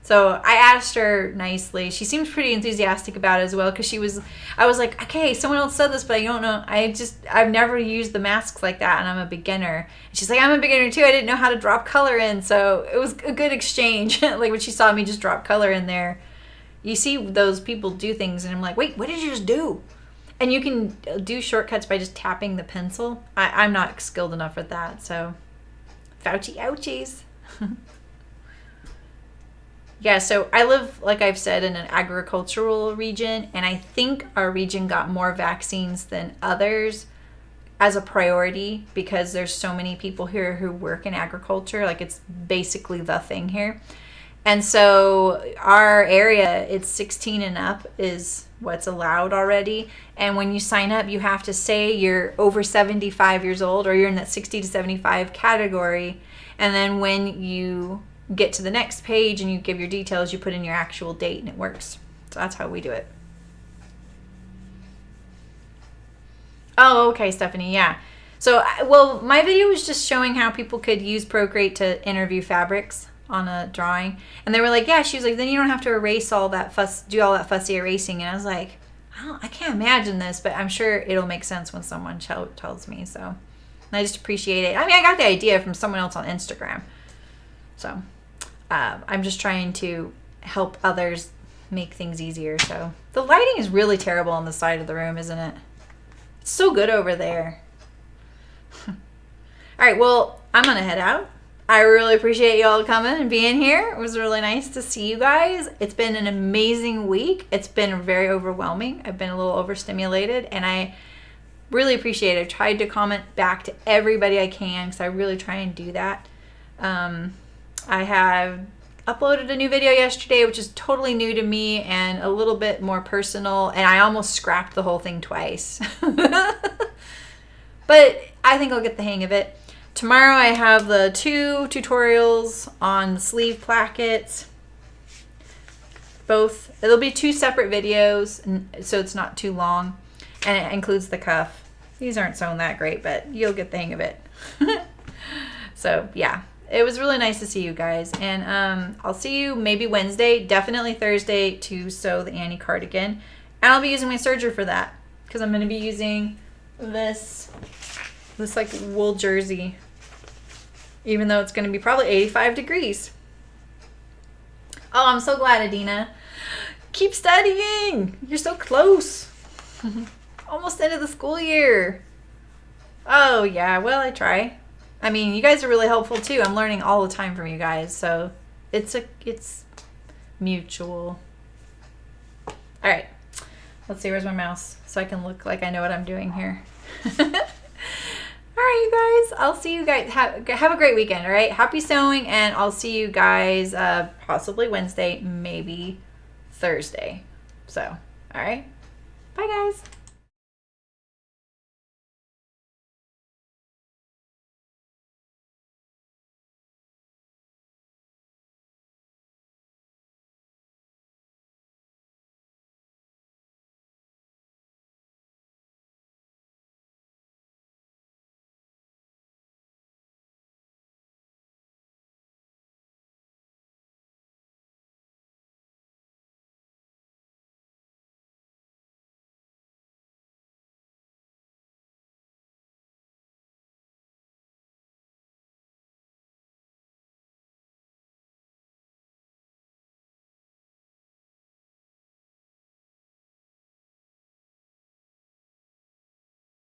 So I asked her nicely. She seems pretty enthusiastic about it as well, because I was like, okay, someone else said this, but I don't know. I've never used the masks like that, and I'm a beginner. And she's like, I'm a beginner too. I didn't know how to drop color in. So it was a good exchange. Like when she saw me just drop color in there, you see those people do things, and I'm like, wait, what did you just do? And you can do shortcuts by just tapping the pencil. I'm not skilled enough with that, so Fauci ouchies. Yeah, so I live, like I've said, in an agricultural region, and I think our region got more vaccines than others as a priority because there's so many people here who work in agriculture. Like, it's basically the thing here. And so our area, it's 16 and up is what's allowed already. And when you sign up, you have to say you're over 75 years old or you're in that 60 to 75 category. And then when you get to the next page and you give your details, you put in your actual date and it works. So that's how we do it. Oh, okay, Stephanie. Yeah. So, well, my video was just showing how people could use Procreate to interview fabrics on a drawing. And they were like, yeah, she was like, then you don't have to erase all that do all that fussy erasing. And I was like, I can't imagine this, but I'm sure it'll make sense when someone tells me. So, and I just appreciate it. I mean, I got the idea from someone else on Instagram. So, I'm just trying to help others make things easier. So the lighting is really terrible on the side of the room, isn't it? It's so good over there. All right, well, I'm gonna head out. I really appreciate y'all coming and being here. It was really nice to see you guys. It's been an amazing week. It's been very overwhelming. I've been a little overstimulated, and I really appreciate it. I tried to comment back to everybody I can because I really try and do that. I have uploaded a new video yesterday, which is totally new to me and a little bit more personal, and I almost scrapped the whole thing twice. But I think I'll get the hang of it. Tomorrow I have the 2 tutorials on sleeve plackets. Both, it'll be 2 separate videos, so it's not too long, and it includes the cuff. These aren't sewn that great, but you'll get the hang of it. So, yeah. It was really nice to see you guys, and I'll see you maybe Wednesday, definitely Thursday, to sew the Annie cardigan, and I'll be using my serger for that because I'm going to be using this like wool jersey, even though it's going to be probably 85 degrees. Oh, I'm so glad, Adina. Keep studying. You're so close. Almost end of the school year. Oh yeah, well, I try. I mean, you guys are really helpful too. I'm learning all the time from you guys, so it's mutual. All right, let's see. Where's my mouse so I can look like I know what I'm doing here. All right, you guys. I'll see you guys. Have a great weekend. All right. Happy sewing, and I'll see you guys possibly Wednesday, maybe Thursday. So, all right. Bye, guys.